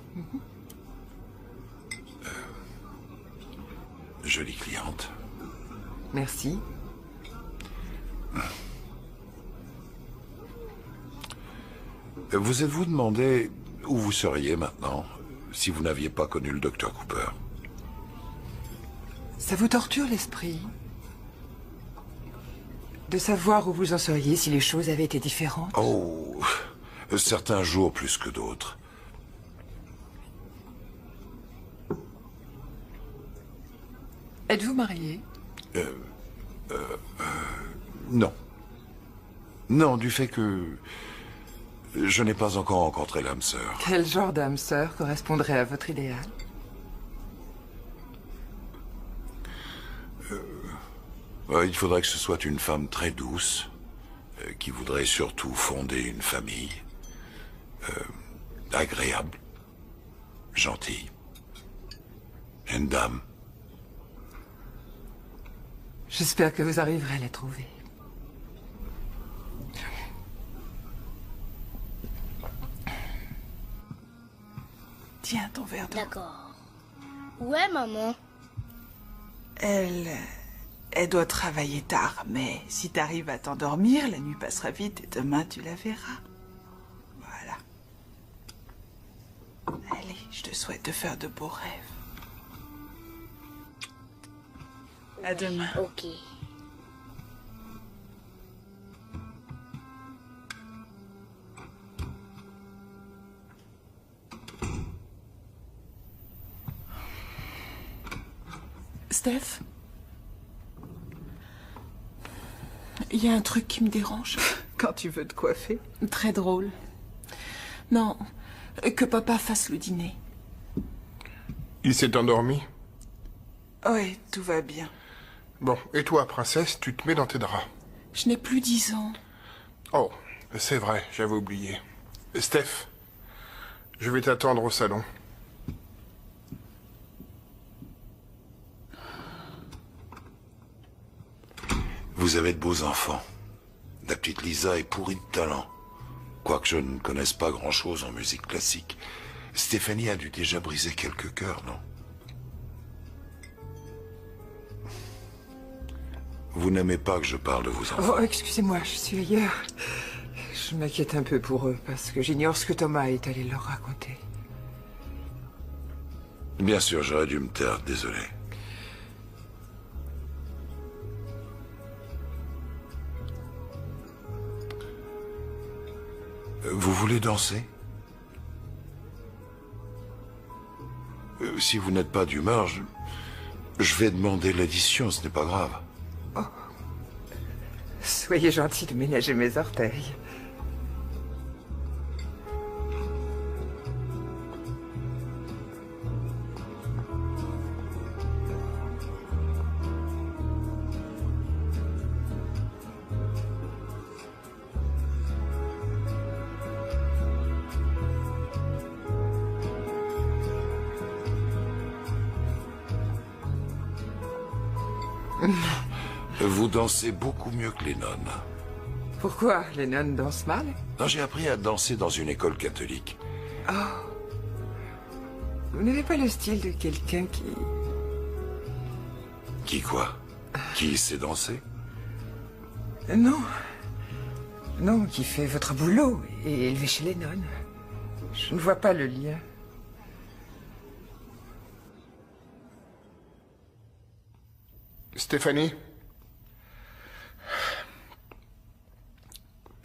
Jolie cliente. Merci. Vous êtes-vous demandé où vous seriez maintenant, si vous n'aviez pas connu le docteur Cooper? Ça vous torture l'esprit de savoir où vous en seriez si les choses avaient été différentes? Oh, certains jours plus que d'autres. Êtes-vous marié? Non. Non, du fait que je n'ai pas encore rencontré l'âme sœur. Quel genre d'âme sœur correspondrait à votre idéal? Il faudrait que ce soit une femme très douce, qui voudrait surtout fonder une famille, agréable, gentille, une dame. J'espère que vous arriverez à la trouver. Tiens ton verre d'eau. D'accord. Ouais, maman. Elle doit travailler tard, mais si t'arrives à t'endormir, la nuit passera vite et demain tu la verras. Voilà. Allez, je te souhaite de faire de beaux rêves. À demain. Ok. Steph? Il y a un truc qui me dérange. Quand tu veux te coiffer. Très drôle. Non, que papa fasse le dîner. Il s'est endormi? Oui, tout va bien. Bon, et toi, princesse, tu te mets dans tes draps. Je n'ai plus 10 ans. Oh, c'est vrai, j'avais oublié. Steph, je vais t'attendre au salon. Vous avez de beaux enfants. La petite Lisa est pourrie de talent. Quoique je ne connaisse pas grand-chose en musique classique. Stéphanie a dû déjà briser quelques cœurs, non? Vous n'aimez pas que je parle de vos enfants? Oh, excusez-moi, je suis ailleurs. Je m'inquiète un peu pour eux, parce que j'ignore ce que Thomas est allé leur raconter. Bien sûr, j'aurais dû me taire, désolé. Vous voulez danser? Si vous n'êtes pas d'humeur, je vais demander l'addition, ce n'est pas grave. Oh. Soyez gentil de ménager mes orteils. Vous dansez beaucoup mieux que les nonnes. Pourquoi? Les nonnes dansent mal? Non, j'ai appris à danser dans une école catholique. Oh. Vous n'avez pas le style de quelqu'un qui... Qui quoi? Qui sait danser? Non. Non, qui fait votre boulot et élevé chez les nonnes. Je ne vois pas le lien. Stéphanie,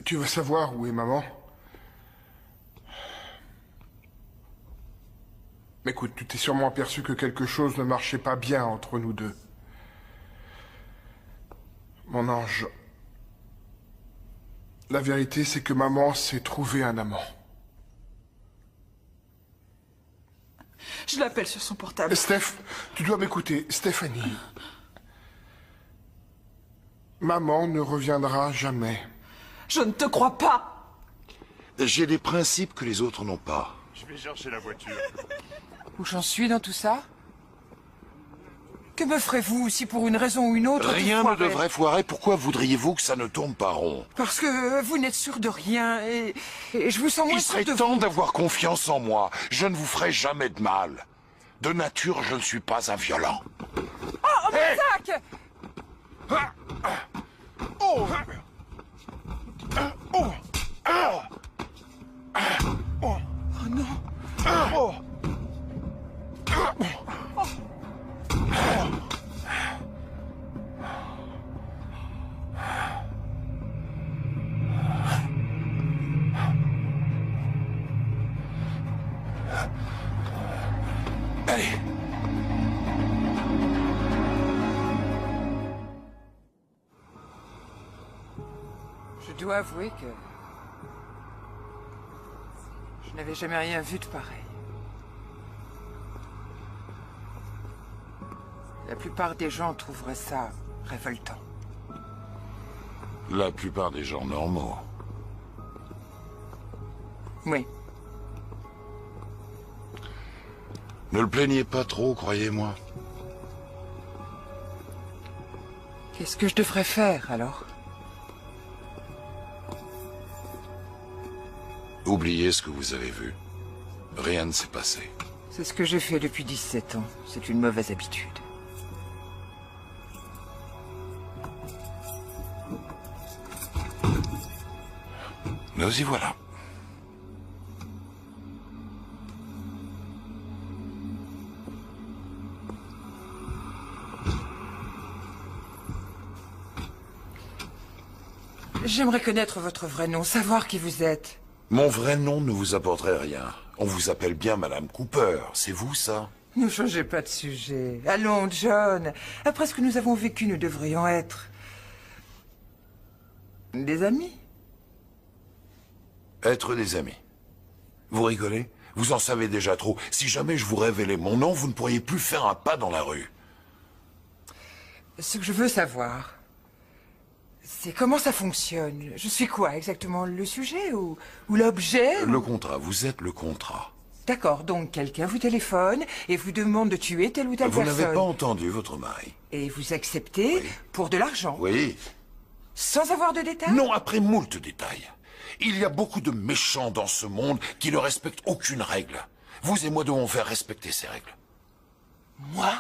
tu veux savoir où est maman? Écoute, tu t'es sûrement aperçu que quelque chose ne marchait pas bien entre nous deux. Mon ange, la vérité, c'est que maman s'est trouvé un amant. Je l'appelle sur son portable. Steph, tu dois m'écouter. Stéphanie. Maman ne reviendra jamais. Je ne te crois pas. J'ai des principes que les autres n'ont pas. Je vais chercher la voiture. Où j'en suis dans tout ça? Que me ferez-vous si pour une raison ou une autre... Rien ne devrait foirer. Pourquoi voudriez-vous que ça ne tourne pas rond? Parce que vous n'êtes sûr de rien et je vous sens moins Il sûr serait de temps vous. d'avoir confiance en moi. Je ne vous ferai jamais de mal. De nature, je ne suis pas un violent. Oh, mon sac! Oh! Oh! Oh non! Oh! Allez. Je dois avouer que... je n'avais jamais rien vu de pareil. La plupart des gens trouveraient ça révoltant. La plupart des gens normaux. Oui. Ne le plaignez pas trop, croyez-moi. Qu'est-ce que je devrais faire, alors? Oubliez ce que vous avez vu. Rien ne s'est passé. C'est ce que j'ai fait depuis 17 ans. C'est une mauvaise habitude. Nous y voilà. J'aimerais connaître votre vrai nom, savoir qui vous êtes. Mon vrai nom ne vous apporterait rien. On vous appelle bien Madame Cooper. C'est vous, ça? Ne changez pas de sujet. Allons, John. Après ce que nous avons vécu, nous devrions être... des amis. Être des amis. Vous rigolez? Vous en savez déjà trop. Si jamais je vous révélais mon nom, vous ne pourriez plus faire un pas dans la rue. Ce que je veux savoir, c'est comment ça fonctionne. Je suis quoi exactement? Le sujet ou l'objet? Le contrat. Vous êtes le contrat. D'accord, donc quelqu'un vous téléphone et vous demande de tuer telle ou telle Vous personne. n'avez pas entendu votre mari. Et vous acceptez pour de l'argent? Oui. Sans avoir de détails? Non, après moult détails. Il y a beaucoup de méchants dans ce monde qui ne respectent aucune règle. Vous et moi devons faire respecter ces règles. Moi?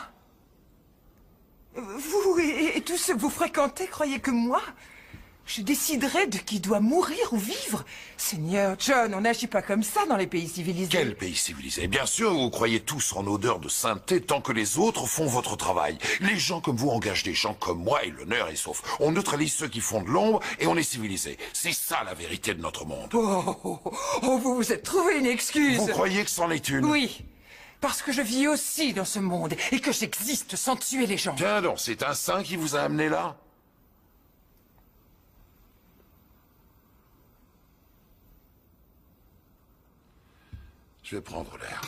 Vous et tous ceux que vous fréquentez croyez que moi, je déciderai de qui doit mourir ou vivre? Seigneur John, on n'agit pas comme ça dans les pays civilisés. Quel pays civilisé? Bien sûr, vous croyez tous en odeur de sainteté tant que les autres font votre travail. Les gens comme vous engagent des gens comme moi et l'honneur est sauf. On neutralise ceux qui font de l'ombre et on est civilisé. C'est ça la vérité de notre monde. Vous vous êtes trouvé une excuse. Vous croyez que c'en est une? Oui, parce que je vis aussi dans ce monde et que j'existe sans tuer les gens. Tiens donc, c'est un saint qui vous a amené là? Je vais prendre l'air.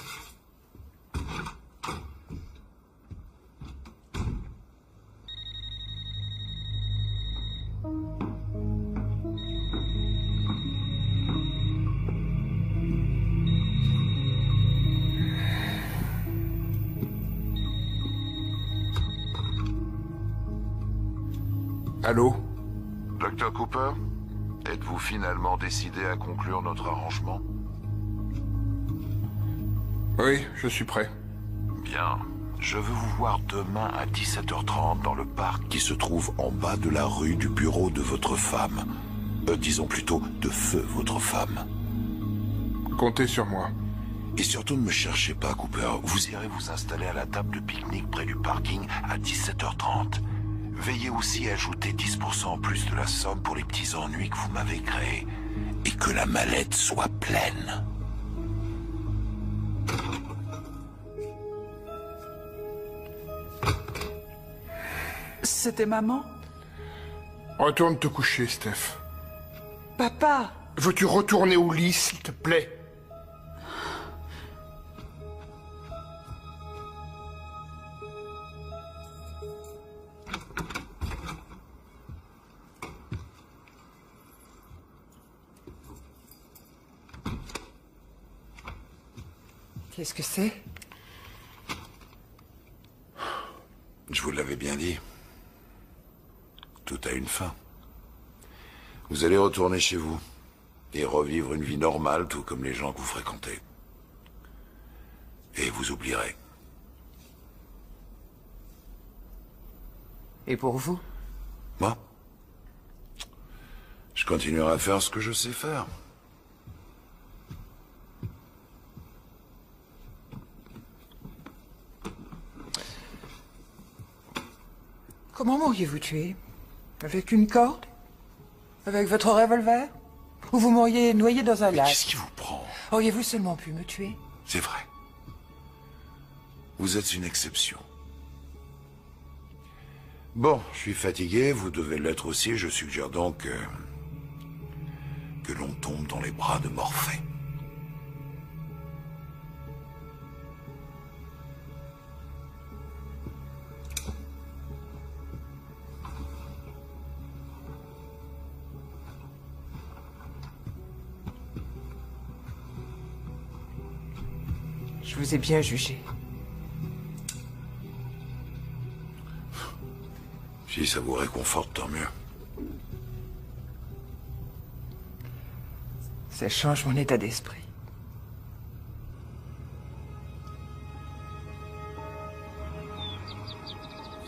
Allô? Dr. Cooper, êtes-vous finalement décidé à conclure notre arrangement? Oui, je suis prêt. Bien. Je veux vous voir demain à 17h30 dans le parc qui se trouve en bas de la rue du bureau de votre femme. Disons plutôt de feu votre femme. Comptez sur moi. Et surtout, ne me cherchez pas, Cooper. Vous irez vous installer à la table de pique-nique près du parking à 17h30. Veillez aussi à ajouter 10% en plus de la somme pour les petits ennuis que vous m'avez créés. Et que la mallette soit pleine. C'était maman? Retourne te coucher, Steph. Papa! Veux-tu retourner au lit, s'il te plaît? Qu'est-ce que c'est? Je vous l'avais bien dit. Tout a une fin. Vous allez retourner chez vous et revivre une vie normale, tout comme les gens que vous fréquentez. Et vous oublierez. Et pour vous? Moi? Je continuerai à faire ce que je sais faire. Comment m'auriez-vous tué? Avec une corde? Avec votre revolver? Ou vous m'auriez noyé dans un lac? Qu'est-ce qui vous prend? Auriez-vous seulement pu me tuer? C'est vrai. Vous êtes une exception. Bon, je suis fatigué, vous devez l'être aussi. Je suggère donc que l'on tombe dans les bras de Morphée. Je vous ai bien jugé. Si ça vous réconforte, tant mieux. Ça change mon état d'esprit.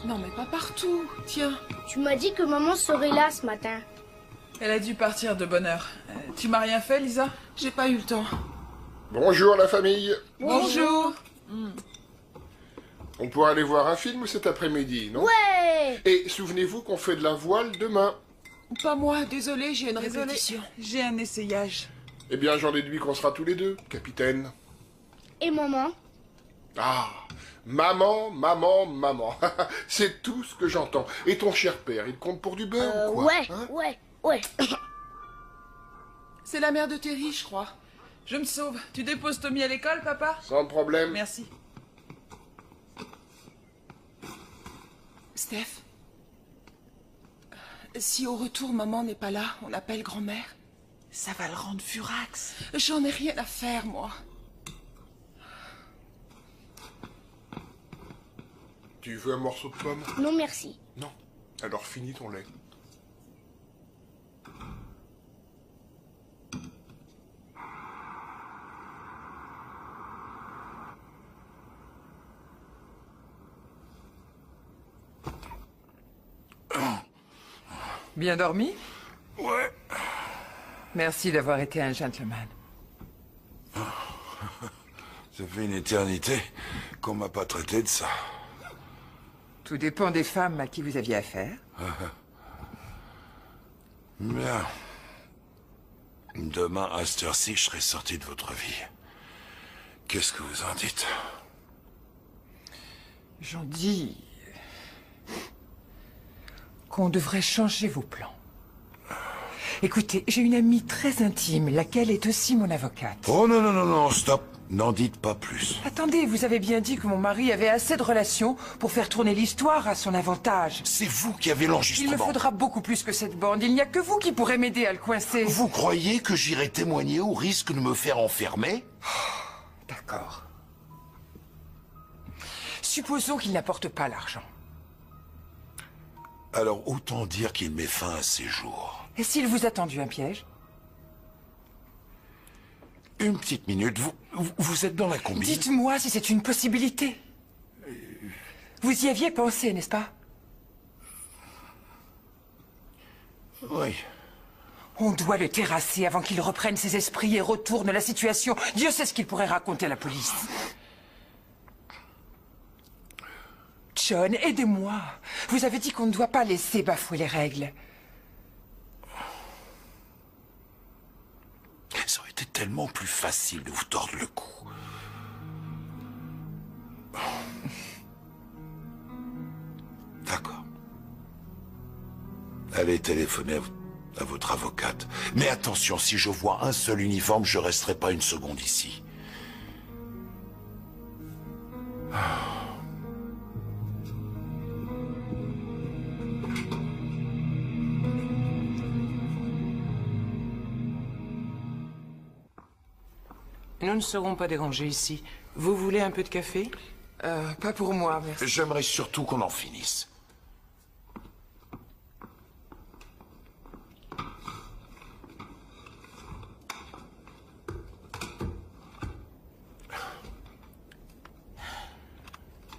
Non, mais pas partout. Tiens. Tu m'as dit que maman serait là ce matin. Elle a dû partir de bonne heure. Tu m'as rien fait, Lisa? J'ai pas eu le temps. Bonjour la famille. Bonjour. On pourra aller voir un film cet après-midi, non? Ouais! Et souvenez-vous qu'on fait de la voile demain. Pas moi, désolée, j'ai une Désolée, répétition. j'ai un essayage. Eh bien, j'en déduis qu'on sera tous les deux, capitaine. Et maman? Ah, maman, maman, maman. C'est tout ce que j'entends. Et ton cher père, il compte pour du beurre ou quoi? Ouais, hein? ouais. C'est la mère de Terry, je crois. Je me sauve. Tu déposes Tommy à l'école, papa? Sans problème. Merci. Steph? Si au retour maman n'est pas là, on appelle grand-mère? Ça va le rendre furax. J'en ai rien à faire, moi. Tu veux un morceau de pomme? Non, merci. Non. Alors finis ton lait. Bien dormi? Ouais. Merci d'avoir été un gentleman. Ça fait une éternité qu'on m'a pas traité de ça. Tout dépend des femmes à qui vous aviez affaire. Bien. Demain, à cette heure-ci, je serai sorti de votre vie. Qu'est-ce que vous en dites? J'en dis qu'on devrait changer vos plans. Écoutez, j'ai une amie très intime, laquelle est aussi mon avocate. Oh non, non, non, non, stop. N'en dites pas plus. Attendez, vous avez bien dit que mon mari avait assez de relations pour faire tourner l'histoire à son avantage. C'est vous qui avez Il me l'enregistrement. faudra beaucoup plus que cette bande. Il n'y a que vous qui pourrez m'aider à le coincer. Vous croyez que j'irai témoigner au risque de me faire enfermer? D'accord. Supposons qu'il n'apporte pas l'argent. Alors autant dire qu'il met fin à ses jours. Et s'il vous a tendu un piège? Une petite minute, vous êtes dans la combine? Dites-moi si c'est une possibilité. Vous y aviez pensé, n'est-ce pas? Oui. On doit le terrasser avant qu'il reprenne ses esprits et retourne la situation. Dieu sait ce qu'il pourrait raconter à la police. John, aidez-moi. Vous avez dit qu'on ne doit pas laisser bafouer les règles. Ça aurait été tellement plus facile de vous tordre le cou. D'accord. Allez téléphoner à votre avocate. Mais attention, si je vois un seul uniforme, je resterai pas une seconde ici. Nous ne serons pas dérangés ici. Vous voulez un peu de café? Pas pour moi, merci. J'aimerais surtout qu'on en finisse.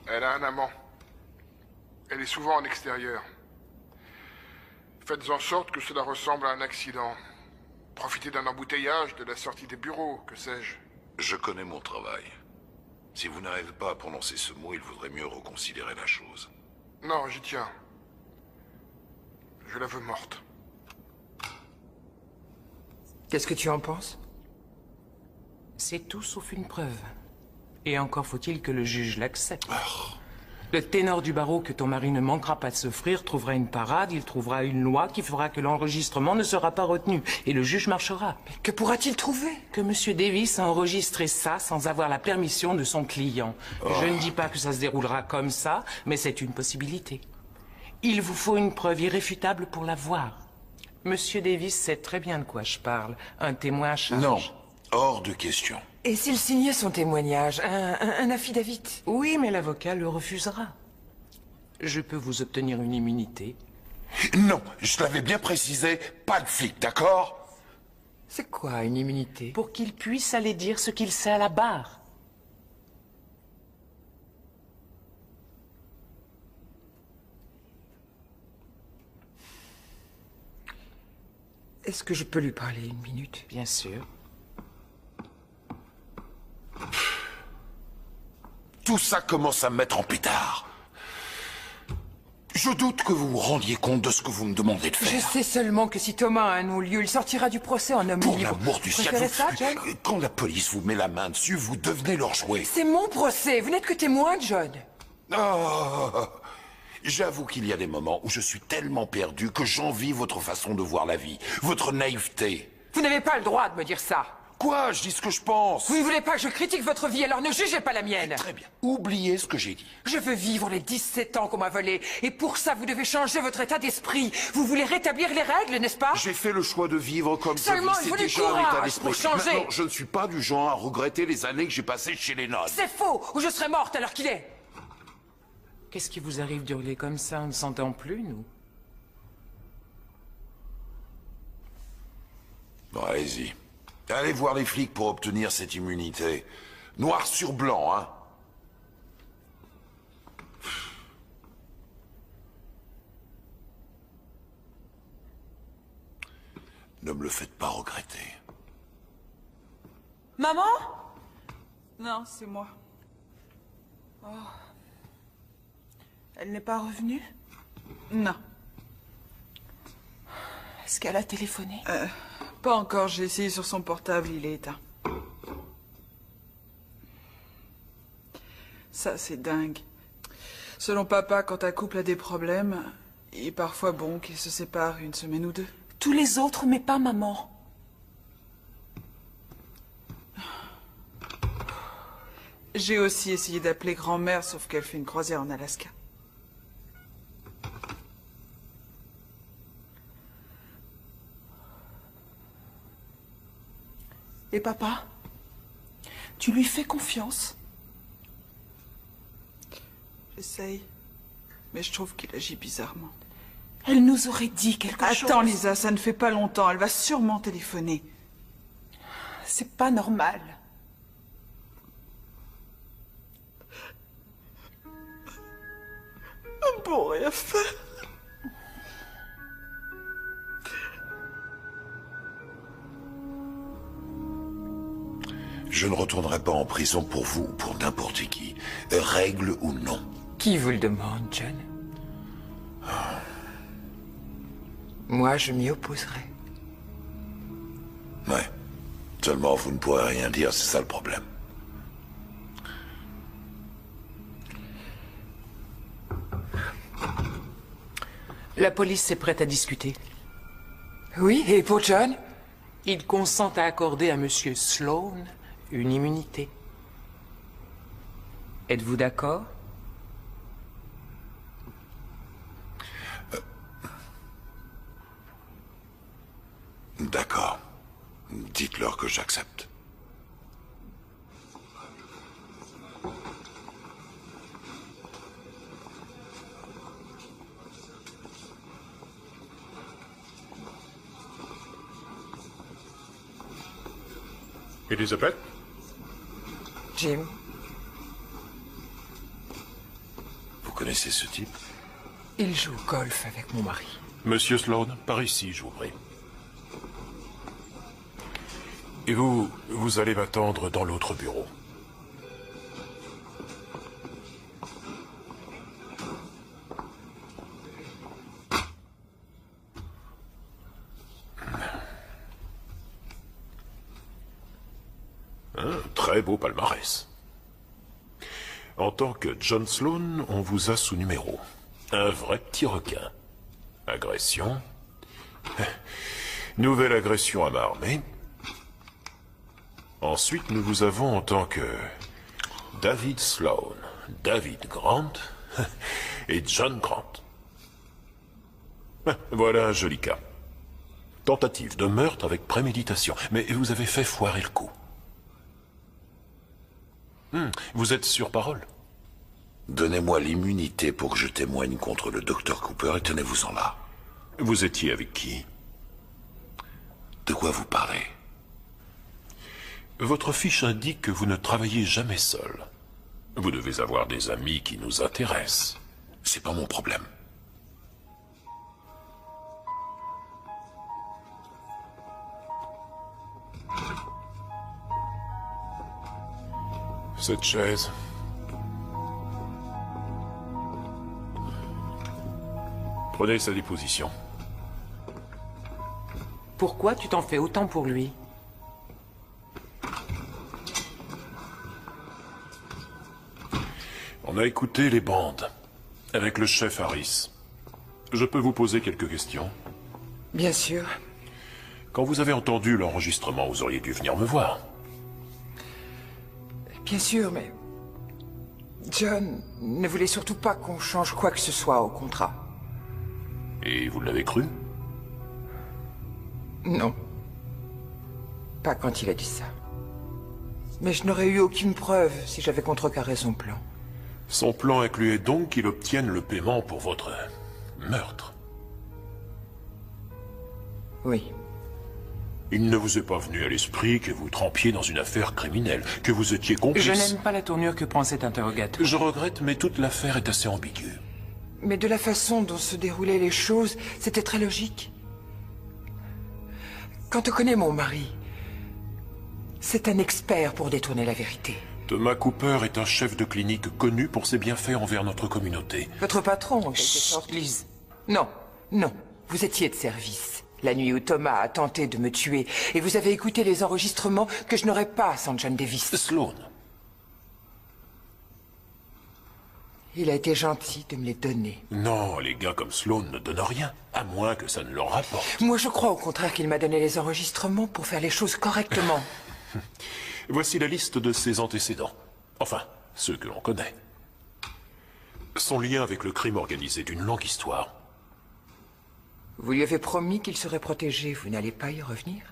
Elle a un amant. Elle est souvent en extérieur. Faites en sorte que cela ressemble à un accident. Profitez d'un embouteillage, de la sortie des bureaux, que sais-je. Je connais mon travail. Si vous n'arrivez pas à prononcer ce mot, il vaudrait mieux reconsidérer la chose. Non, j'y tiens. Je la veux morte. Qu'est-ce que tu en penses? C'est tout sauf une preuve. Et encore faut-il que le juge l'accepte. Le ténor du barreau que ton mari ne manquera pas de s'offrir trouvera une parade, il trouvera une loi qui fera que l'enregistrement ne sera pas retenu. Et le juge marchera. Mais que pourra-t-il trouver? Que M. Davis a enregistré ça sans avoir la permission de son client. Je ne dis pas que ça se déroulera comme ça, mais c'est une possibilité. Il vous faut une preuve irréfutable pour la voir. M. Davis sait très bien de quoi je parle. Un témoin à charge. Non, hors de question. Et s'il signait son témoignage, un affidavit? Oui, mais l'avocat le refusera. Je peux vous obtenir une immunité. Non, je l'avais bien précisé, pas de flic, d'accord? C'est quoi, une immunité? Pour qu'il puisse aller dire ce qu'il sait à la barre. Est-ce que je peux lui parler une minute? Bien sûr. Tout ça commence à me mettre en pétard. Je doute que vous vous rendiez compte de ce que vous me demandez de faire. Je sais seulement que si Thomas a un non-lieu, il sortira du procès en homme Pour libre. l'amour du ciel, Préférez ça, John? quand la police vous met la main dessus, vous devenez leur jouet. C'est mon procès, vous n'êtes que témoin, John. Oh, j'avoue qu'il y a des moments où je suis tellement perdu que j'envie votre façon de voir la vie, votre naïveté. Vous n'avez pas le droit de me dire ça. Quoi? Je dis ce que je pense. Vous ne voulez pas que je critique votre vie, alors ne jugez pas la mienne. Très bien. Oubliez ce que j'ai dit. Je veux vivre les 17 ans qu'on m'a volés. Et pour ça, vous devez changer votre état d'esprit. Vous voulez rétablir les règles, n'est-ce pas? J'ai fait le choix de vivre comme Seulement, je vis. il faut C'est du déjà un état courage d'esprit. pour changer. Maintenant, je ne suis pas du genre à regretter les années que j'ai passées chez les nonnes. C'est faux, ou je serais morte à l'heure qu'il est. Qu'est-ce qui vous arrive d'hurler comme ça? On ne s'entend plus, nous. Bon, allez-y. Allez voir les flics pour obtenir cette immunité. Noir sur blanc, hein. Ne me le faites pas regretter. Maman? Non, c'est moi. Oh. Elle n'est pas revenue? Non. Est-ce qu'elle a téléphoné? Pas encore, j'ai essayé sur son portable, il est éteint. Ça, c'est dingue. Selon papa, quand un couple a des problèmes, il est parfois bon qu'ils se séparent une semaine ou deux. Tous les autres, mais pas maman. J'ai aussi essayé d'appeler grand-mère, sauf qu'elle fait une croisière en Alaska. Et papa? Tu lui fais confiance? J'essaye, mais je trouve qu'il agit bizarrement. Elle nous aurait dit quelque chose. Attends, Lisa, ça ne fait pas longtemps. Elle va sûrement téléphoner. C'est pas normal. Pour rien faire. Je ne retournerai pas en prison pour vous ou pour n'importe qui. Règle ou non. Qui vous le demande, John? Moi, je m'y opposerai. Ouais. Seulement, vous ne pourrez rien dire, c'est ça le problème. La police est prête à discuter. Oui, et pour John? Il consent à accorder à Monsieur Sloan une immunité. Êtes-vous d'accord? D'accord. Dites-leur que j'accepte. Elizabeth? Jim? Vous connaissez ce type? Il joue au golf avec mon mari. Monsieur Sloan, par ici, je vous prie. Et vous allez m'attendre dans l'autre bureau. Un très beau palmarès. En tant que John Sloan, on vous a sous numéro. Un vrai petit requin. Agression. Nouvelle agression à main armée. Ensuite, nous vous avons en tant que David Sloan, David Grant et John Grant. Voilà un joli cas. Tentative de meurtre avec préméditation, mais vous avez fait foirer le coup. Vous êtes sur parole? Donnez-moi l'immunité pour que je témoigne contre le docteur Cooper et tenez-vous-en là. Vous étiez avec qui? De quoi vous parlez? Votre fiche indique que vous ne travaillez jamais seul. Vous devez avoir des amis qui nous intéressent. C'est pas mon problème. Cette chaise. Prenez sa déposition. Pourquoi tu t'en fais autant pour lui? On a écouté les bandes avec le chef Harris. Je peux vous poser quelques questions? Bien sûr. Quand vous avez entendu l'enregistrement, vous auriez dû venir me voir. Bien sûr, mais... John ne voulait surtout pas qu'on change quoi que ce soit au contrat. Et vous l'avez cru? Non. Pas quand il a dit ça. Mais je n'aurais eu aucune preuve si j'avais contrecarré son plan. Son plan incluait donc qu'il obtienne le paiement pour votre meurtre. Oui. Il ne vous est pas venu à l'esprit que vous trempiez dans une affaire criminelle, que vous étiez complice. Je n'aime pas la tournure que prend cet interrogatoire. Je regrette, mais toute l'affaire est assez ambiguë. Mais de la façon dont se déroulaient les choses, c'était très logique. Quand on connaît mon mari, c'est un expert pour détourner la vérité. Thomas Cooper est un chef de clinique connu pour ses bienfaits envers notre communauté. Votre patron, en quelque sorte. Lise. Non, non. Vous étiez de service. La nuit où Thomas a tenté de me tuer. Et vous avez écouté les enregistrements que je n'aurais pas sans John Davis. Sloan. Il a été gentil de me les donner. Non, les gars comme Sloan ne donnent rien, à moins que ça ne leur rapporte. Moi, je crois au contraire qu'il m'a donné les enregistrements pour faire les choses correctement. Voici la liste de ses antécédents. Enfin, ceux que l'on connaît. Son lien avec le crime organisé est une longue histoire. Vous lui avez promis qu'il serait protégé. Vous n'allez pas y revenir?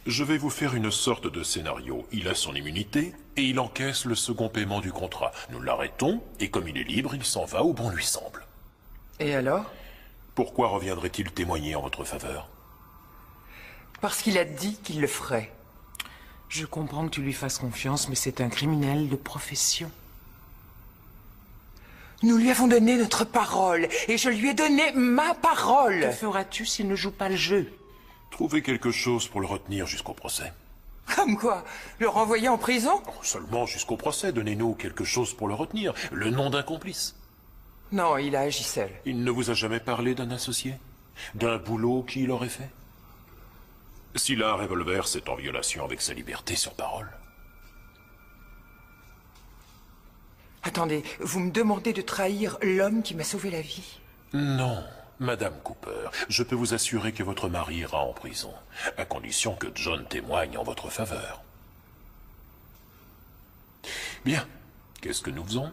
Je vais vous faire une sorte de scénario. Il a son immunité et il encaisse le second paiement du contrat. Nous l'arrêtons et comme il est libre, il s'en va où bon lui semble. Et alors? Pourquoi reviendrait-il témoigner en votre faveur? Parce qu'il a dit qu'il le ferait. Je comprends que tu lui fasses confiance, mais c'est un criminel de profession. Nous lui avons donné notre parole, et je lui ai donné ma parole. Que feras-tu s'il ne joue pas le jeu? Trouvez quelque chose pour le retenir jusqu'au procès. Comme quoi? Le renvoyer en prison? Oh, seulement jusqu'au procès. Donnez-nous quelque chose pour le retenir. Le nom d'un complice. Non, il a agi seul. Il ne vous a jamais parlé d'un associé? D'un boulot qu'il aurait fait? S'il a un revolver, c'est en violation avec sa liberté sur parole. Attendez, vous me demandez de trahir l'homme qui m'a sauvé la vie? Non, Madame Cooper. Je peux vous assurer que votre mari ira en prison, à condition que John témoigne en votre faveur. Bien. Qu'est-ce que nous faisons?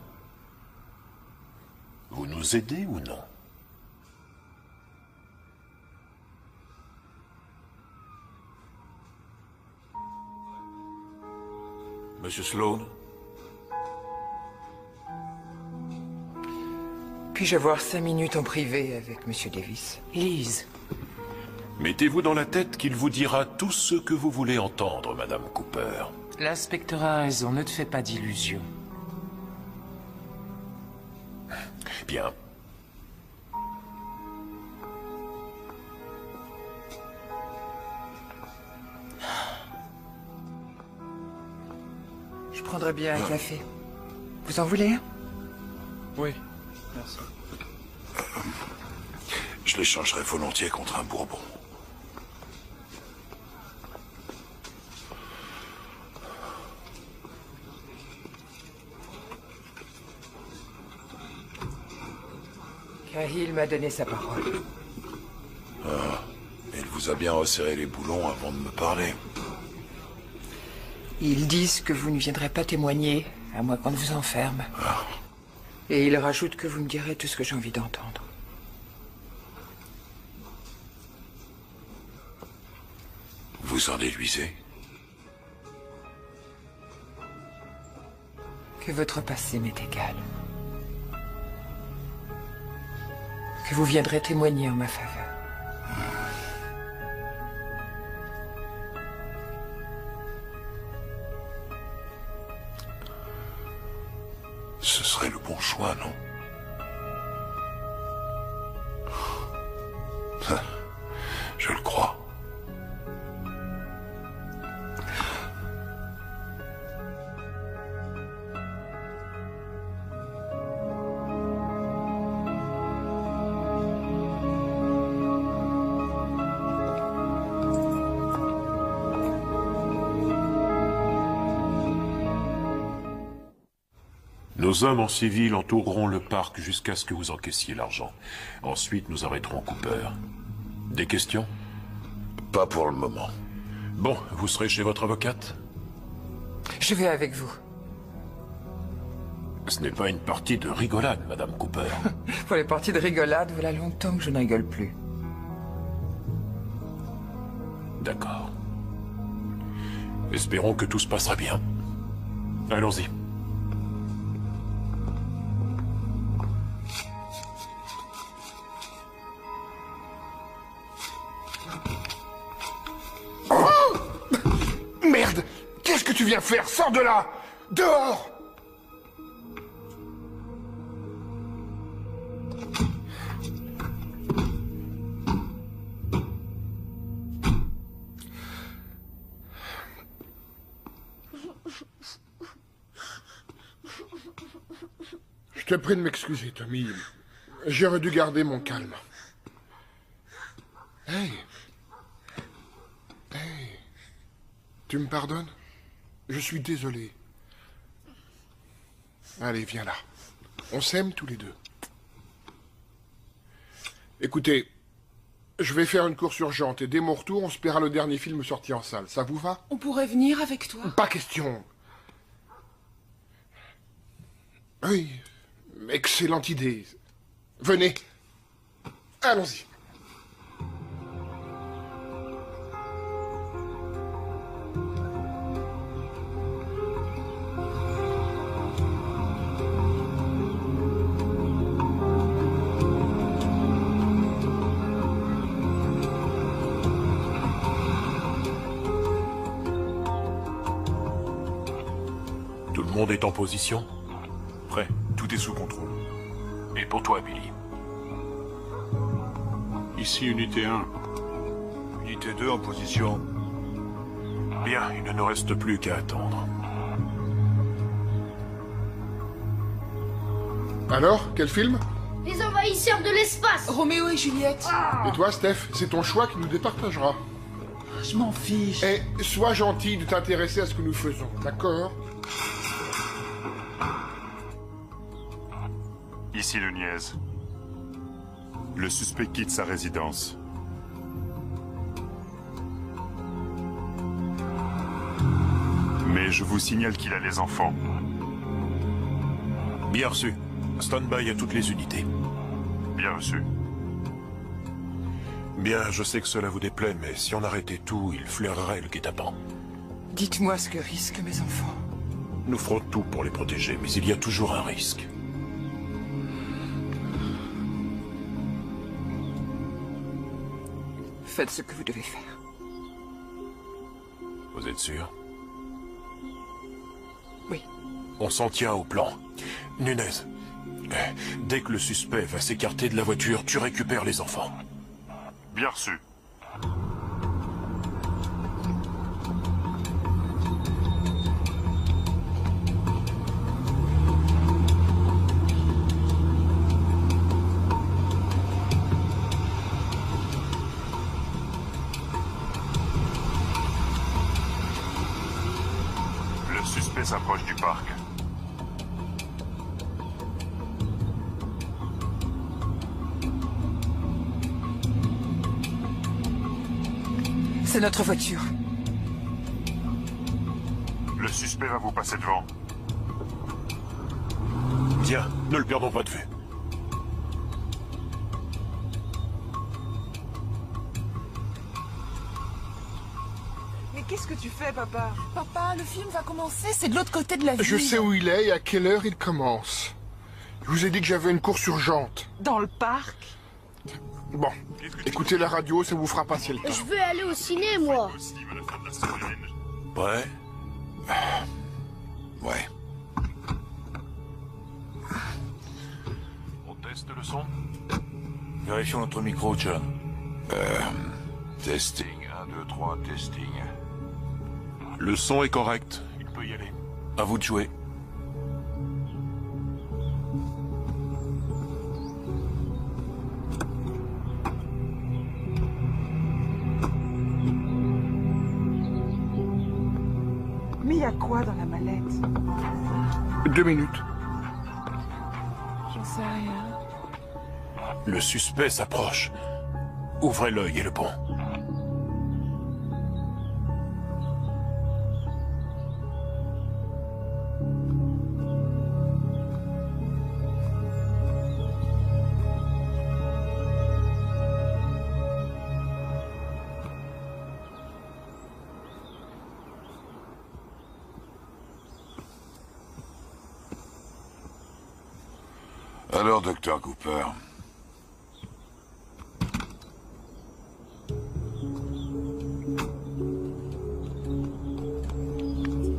Vous nous aidez ou non? Monsieur Sloan? Puis-je avoir 5 minutes en privé avec Monsieur Davis? Lise. Mettez-vous dans la tête qu'il vous dira tout ce que vous voulez entendre, Madame Cooper. L'inspecteur a raison, ne te fais pas d'illusions. Bien. Je prendrais bien un café. Vous en voulez un? Oui, merci. Je l'échangerai volontiers contre un bourbon. Cahill m'a donné sa parole. Ah, il vous a bien resserré les boulons avant de me parler. Ils disent que vous ne viendrez pas témoigner, à moins qu'on ne vous enferme. Et ils rajoutent que vous me direz tout ce que j'ai envie d'entendre. Vous en déduisez? Que votre passé m'est égal. Que vous viendrez témoigner en ma faveur. Ce serait le bon choix, non? Je le crois. Nos hommes en civil entoureront le parc jusqu'à ce que vous encaissiez l'argent. Ensuite, nous arrêterons Cooper. Des questions? Pas pour le moment. Bon, vous serez chez votre avocate? Je vais avec vous. Ce n'est pas une partie de rigolade, Madame Cooper. Pour les parties de rigolade, voilà longtemps que je ne rigole plus. D'accord. Espérons que tout se passera bien. Allons-y. Merde! Qu'est-ce que tu viens faire? Sors de là! Dehors! Je te prie de m'excuser, Tommy. J'aurais dû garder mon calme. Hey! Hey! Tu me pardonnes? Je suis désolé. Allez, viens là. On s'aime tous les deux. Écoutez, je vais faire une course urgente et dès mon retour, on se paiera le dernier film sorti en salle. Ça vous va? On pourrait venir avec toi? Pas question. Oui, excellente idée. Venez. Allons-y. Tout le monde est en position? Prêt? Tout est sous contrôle. Et pour toi, Billy? Ici, unité 1. Unité 2 en position. Bien, il ne nous reste plus qu'à attendre. Alors, quel film? Les envahisseurs de l'espace. Roméo et Juliette. Et toi, Steph, c'est ton choix qui nous départagera. Je m'en fiche. Et sois gentil de t'intéresser à ce que nous faisons, d'accord? Ici le Niaise. Le suspect quitte sa résidence. Mais je vous signale qu'il a les enfants. Bien reçu. Stand-by à toutes les unités. Bien reçu. Bien, je sais que cela vous déplaît, mais si on arrêtait tout, il flairerait le guet-apens. Dites-moi ce que risquent mes enfants. Nous ferons tout pour les protéger, mais il y a toujours un risque. Faites ce que vous devez faire. Vous êtes sûr? Oui. On s'en tient au plan. Nunez, dès que le suspect va s'écarter de la voiture, tu récupères les enfants. Bien reçu. Le suspect s'approche du parc. C'est notre voiture. Le suspect va vous passer devant. Viens, ne le perdons pas de vue. Mais qu'est-ce que tu fais, papa? Papa, le film va commencer, c'est de l'autre côté de la ville. Je sais où il est et à quelle heure il commence. Je vous ai dit que j'avais une course urgente. Dans le parc? Bon, écoutez la radio, ça vous fera passer le temps. Je veux aller au ciné, moi. Ouais. Ouais. On teste le son? Vérifions notre micro, John. Testing, 1, 2, 3, testing. Le son est correct. Il peut y aller. À vous de jouer. Mais il y a quoi dans la mallette? 2 minutes. J'en sais rien. Le suspect s'approche. Ouvrez l'œil et le pont. Alors, Dr. Cooper,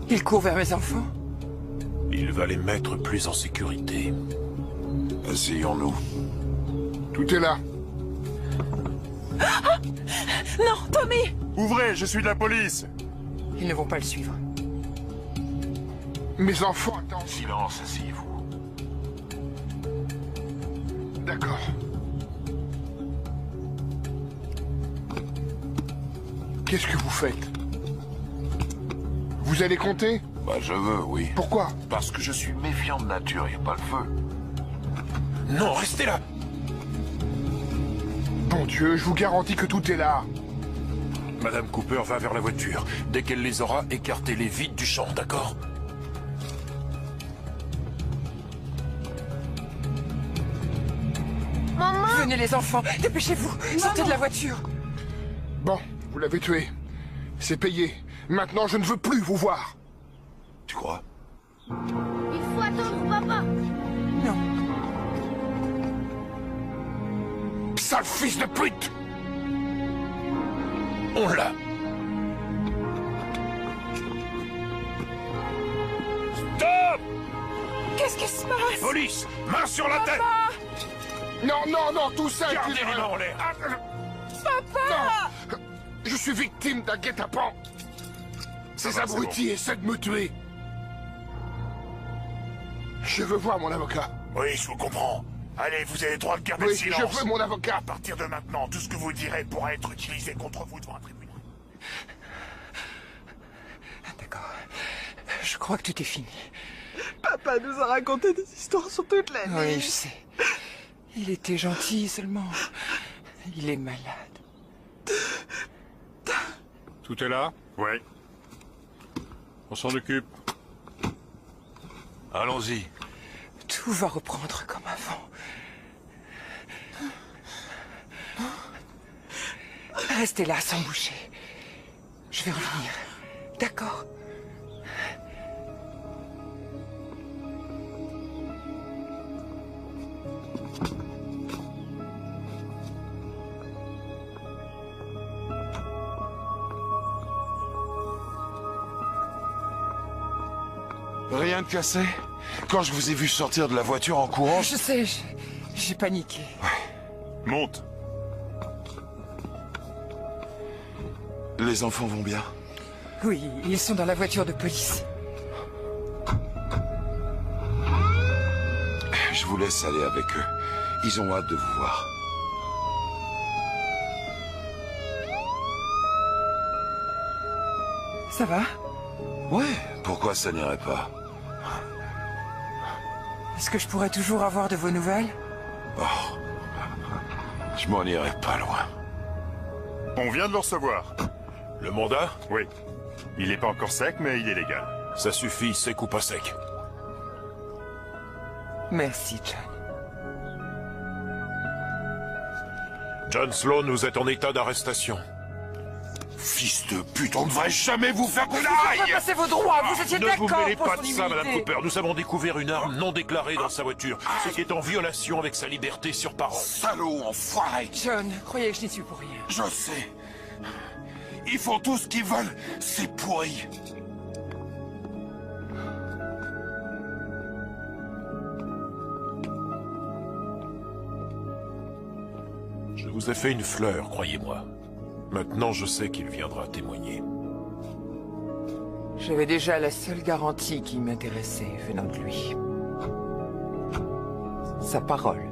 Il court vers mes enfants. Il va les mettre plus en sécurité. asseyons-nous. Tout est là. Non, Tommy! Ouvrez, je suis de la police. Ils ne vont pas le suivre. Mes enfants, attends. Silence, asseyez-vous. D'accord. Qu'est-ce que vous faites? Vous allez compter? Bah, je veux, oui. Pourquoi? Parce que je suis méfiant de nature, y a pas le feu. Non, restez là! Bon Dieu, je vous garantis que tout est là. Madame Cooper va vers la voiture. Dès qu'elle les aura, écartez-les vite du champ, d'accord? Maman! Venez les enfants, dépêchez-vous, sortez de la voiture. Bon, vous l'avez tué. C'est payé. Maintenant, je ne veux plus vous voir. Tu crois? Il faut attendre papa. Non. Sale fils de pute! On l'a! Stop! Qu'est-ce qui se passe? Police! Main sur la tête! Non, non, non, tout ça... Gardez les mains en l'air! Papa! Non! Je suis victime d'un guet-apens. Ces va, c'est abrutis essaient de me tuer. Je veux voir mon avocat. Oui, je vous comprends. Allez, vous avez le droit de garder Oui, le silence. je veux mon avocat. À partir de maintenant, tout ce que vous direz pourra être utilisé contre vous devant un tribunal. D'accord. Je crois que tout est fini. Papa nous a raconté des histoires sur toute la nuit. Oui, je sais. Il était gentil seulement. Il est malade. Tout est là? Oui. On s'en occupe. Allons-y. Tout va reprendre comme avant. Restez là sans bouger. Je vais revenir. D'accord? Rien de cassé? Quand je vous ai vu sortir de la voiture en courant... Je sais, j'ai paniqué. Monte. Les enfants vont bien? Oui, ils sont dans la voiture de police. Je vous laisse aller avec eux. Ils ont hâte de vous voir. Ça va? Ouais, pourquoi ça n'irait pas? Est-ce que je pourrais toujours avoir de vos nouvelles? Oh, je m'en irai pas loin. On vient de le recevoir. Le mandat? Oui. Il n'est pas encore sec, mais il est légal. Ça suffit, sec ou pas sec. Merci, John. John Sloan, vous êtes en état d'arrestation. Fils de pute, on ne devrait jamais vous faire de Vous devez passer vos droits, vous étiez Ne vous d'accord mêlez pour pas son de ça, Madame immunité. Cooper. Nous avons découvert une arme non déclarée dans sa voiture, ce qui est en violation avec sa liberté sur parole. Salaud, enfoiré! John, croyez que je n'y suis pour rien. Je sais. Ils font tout ce qu'ils veulent. C'est pourri. Je vous ai fait une fleur, croyez-moi. Maintenant, je sais qu'il viendra témoigner. J'avais déjà la seule garantie qui m'intéressait venant de lui. Sa parole.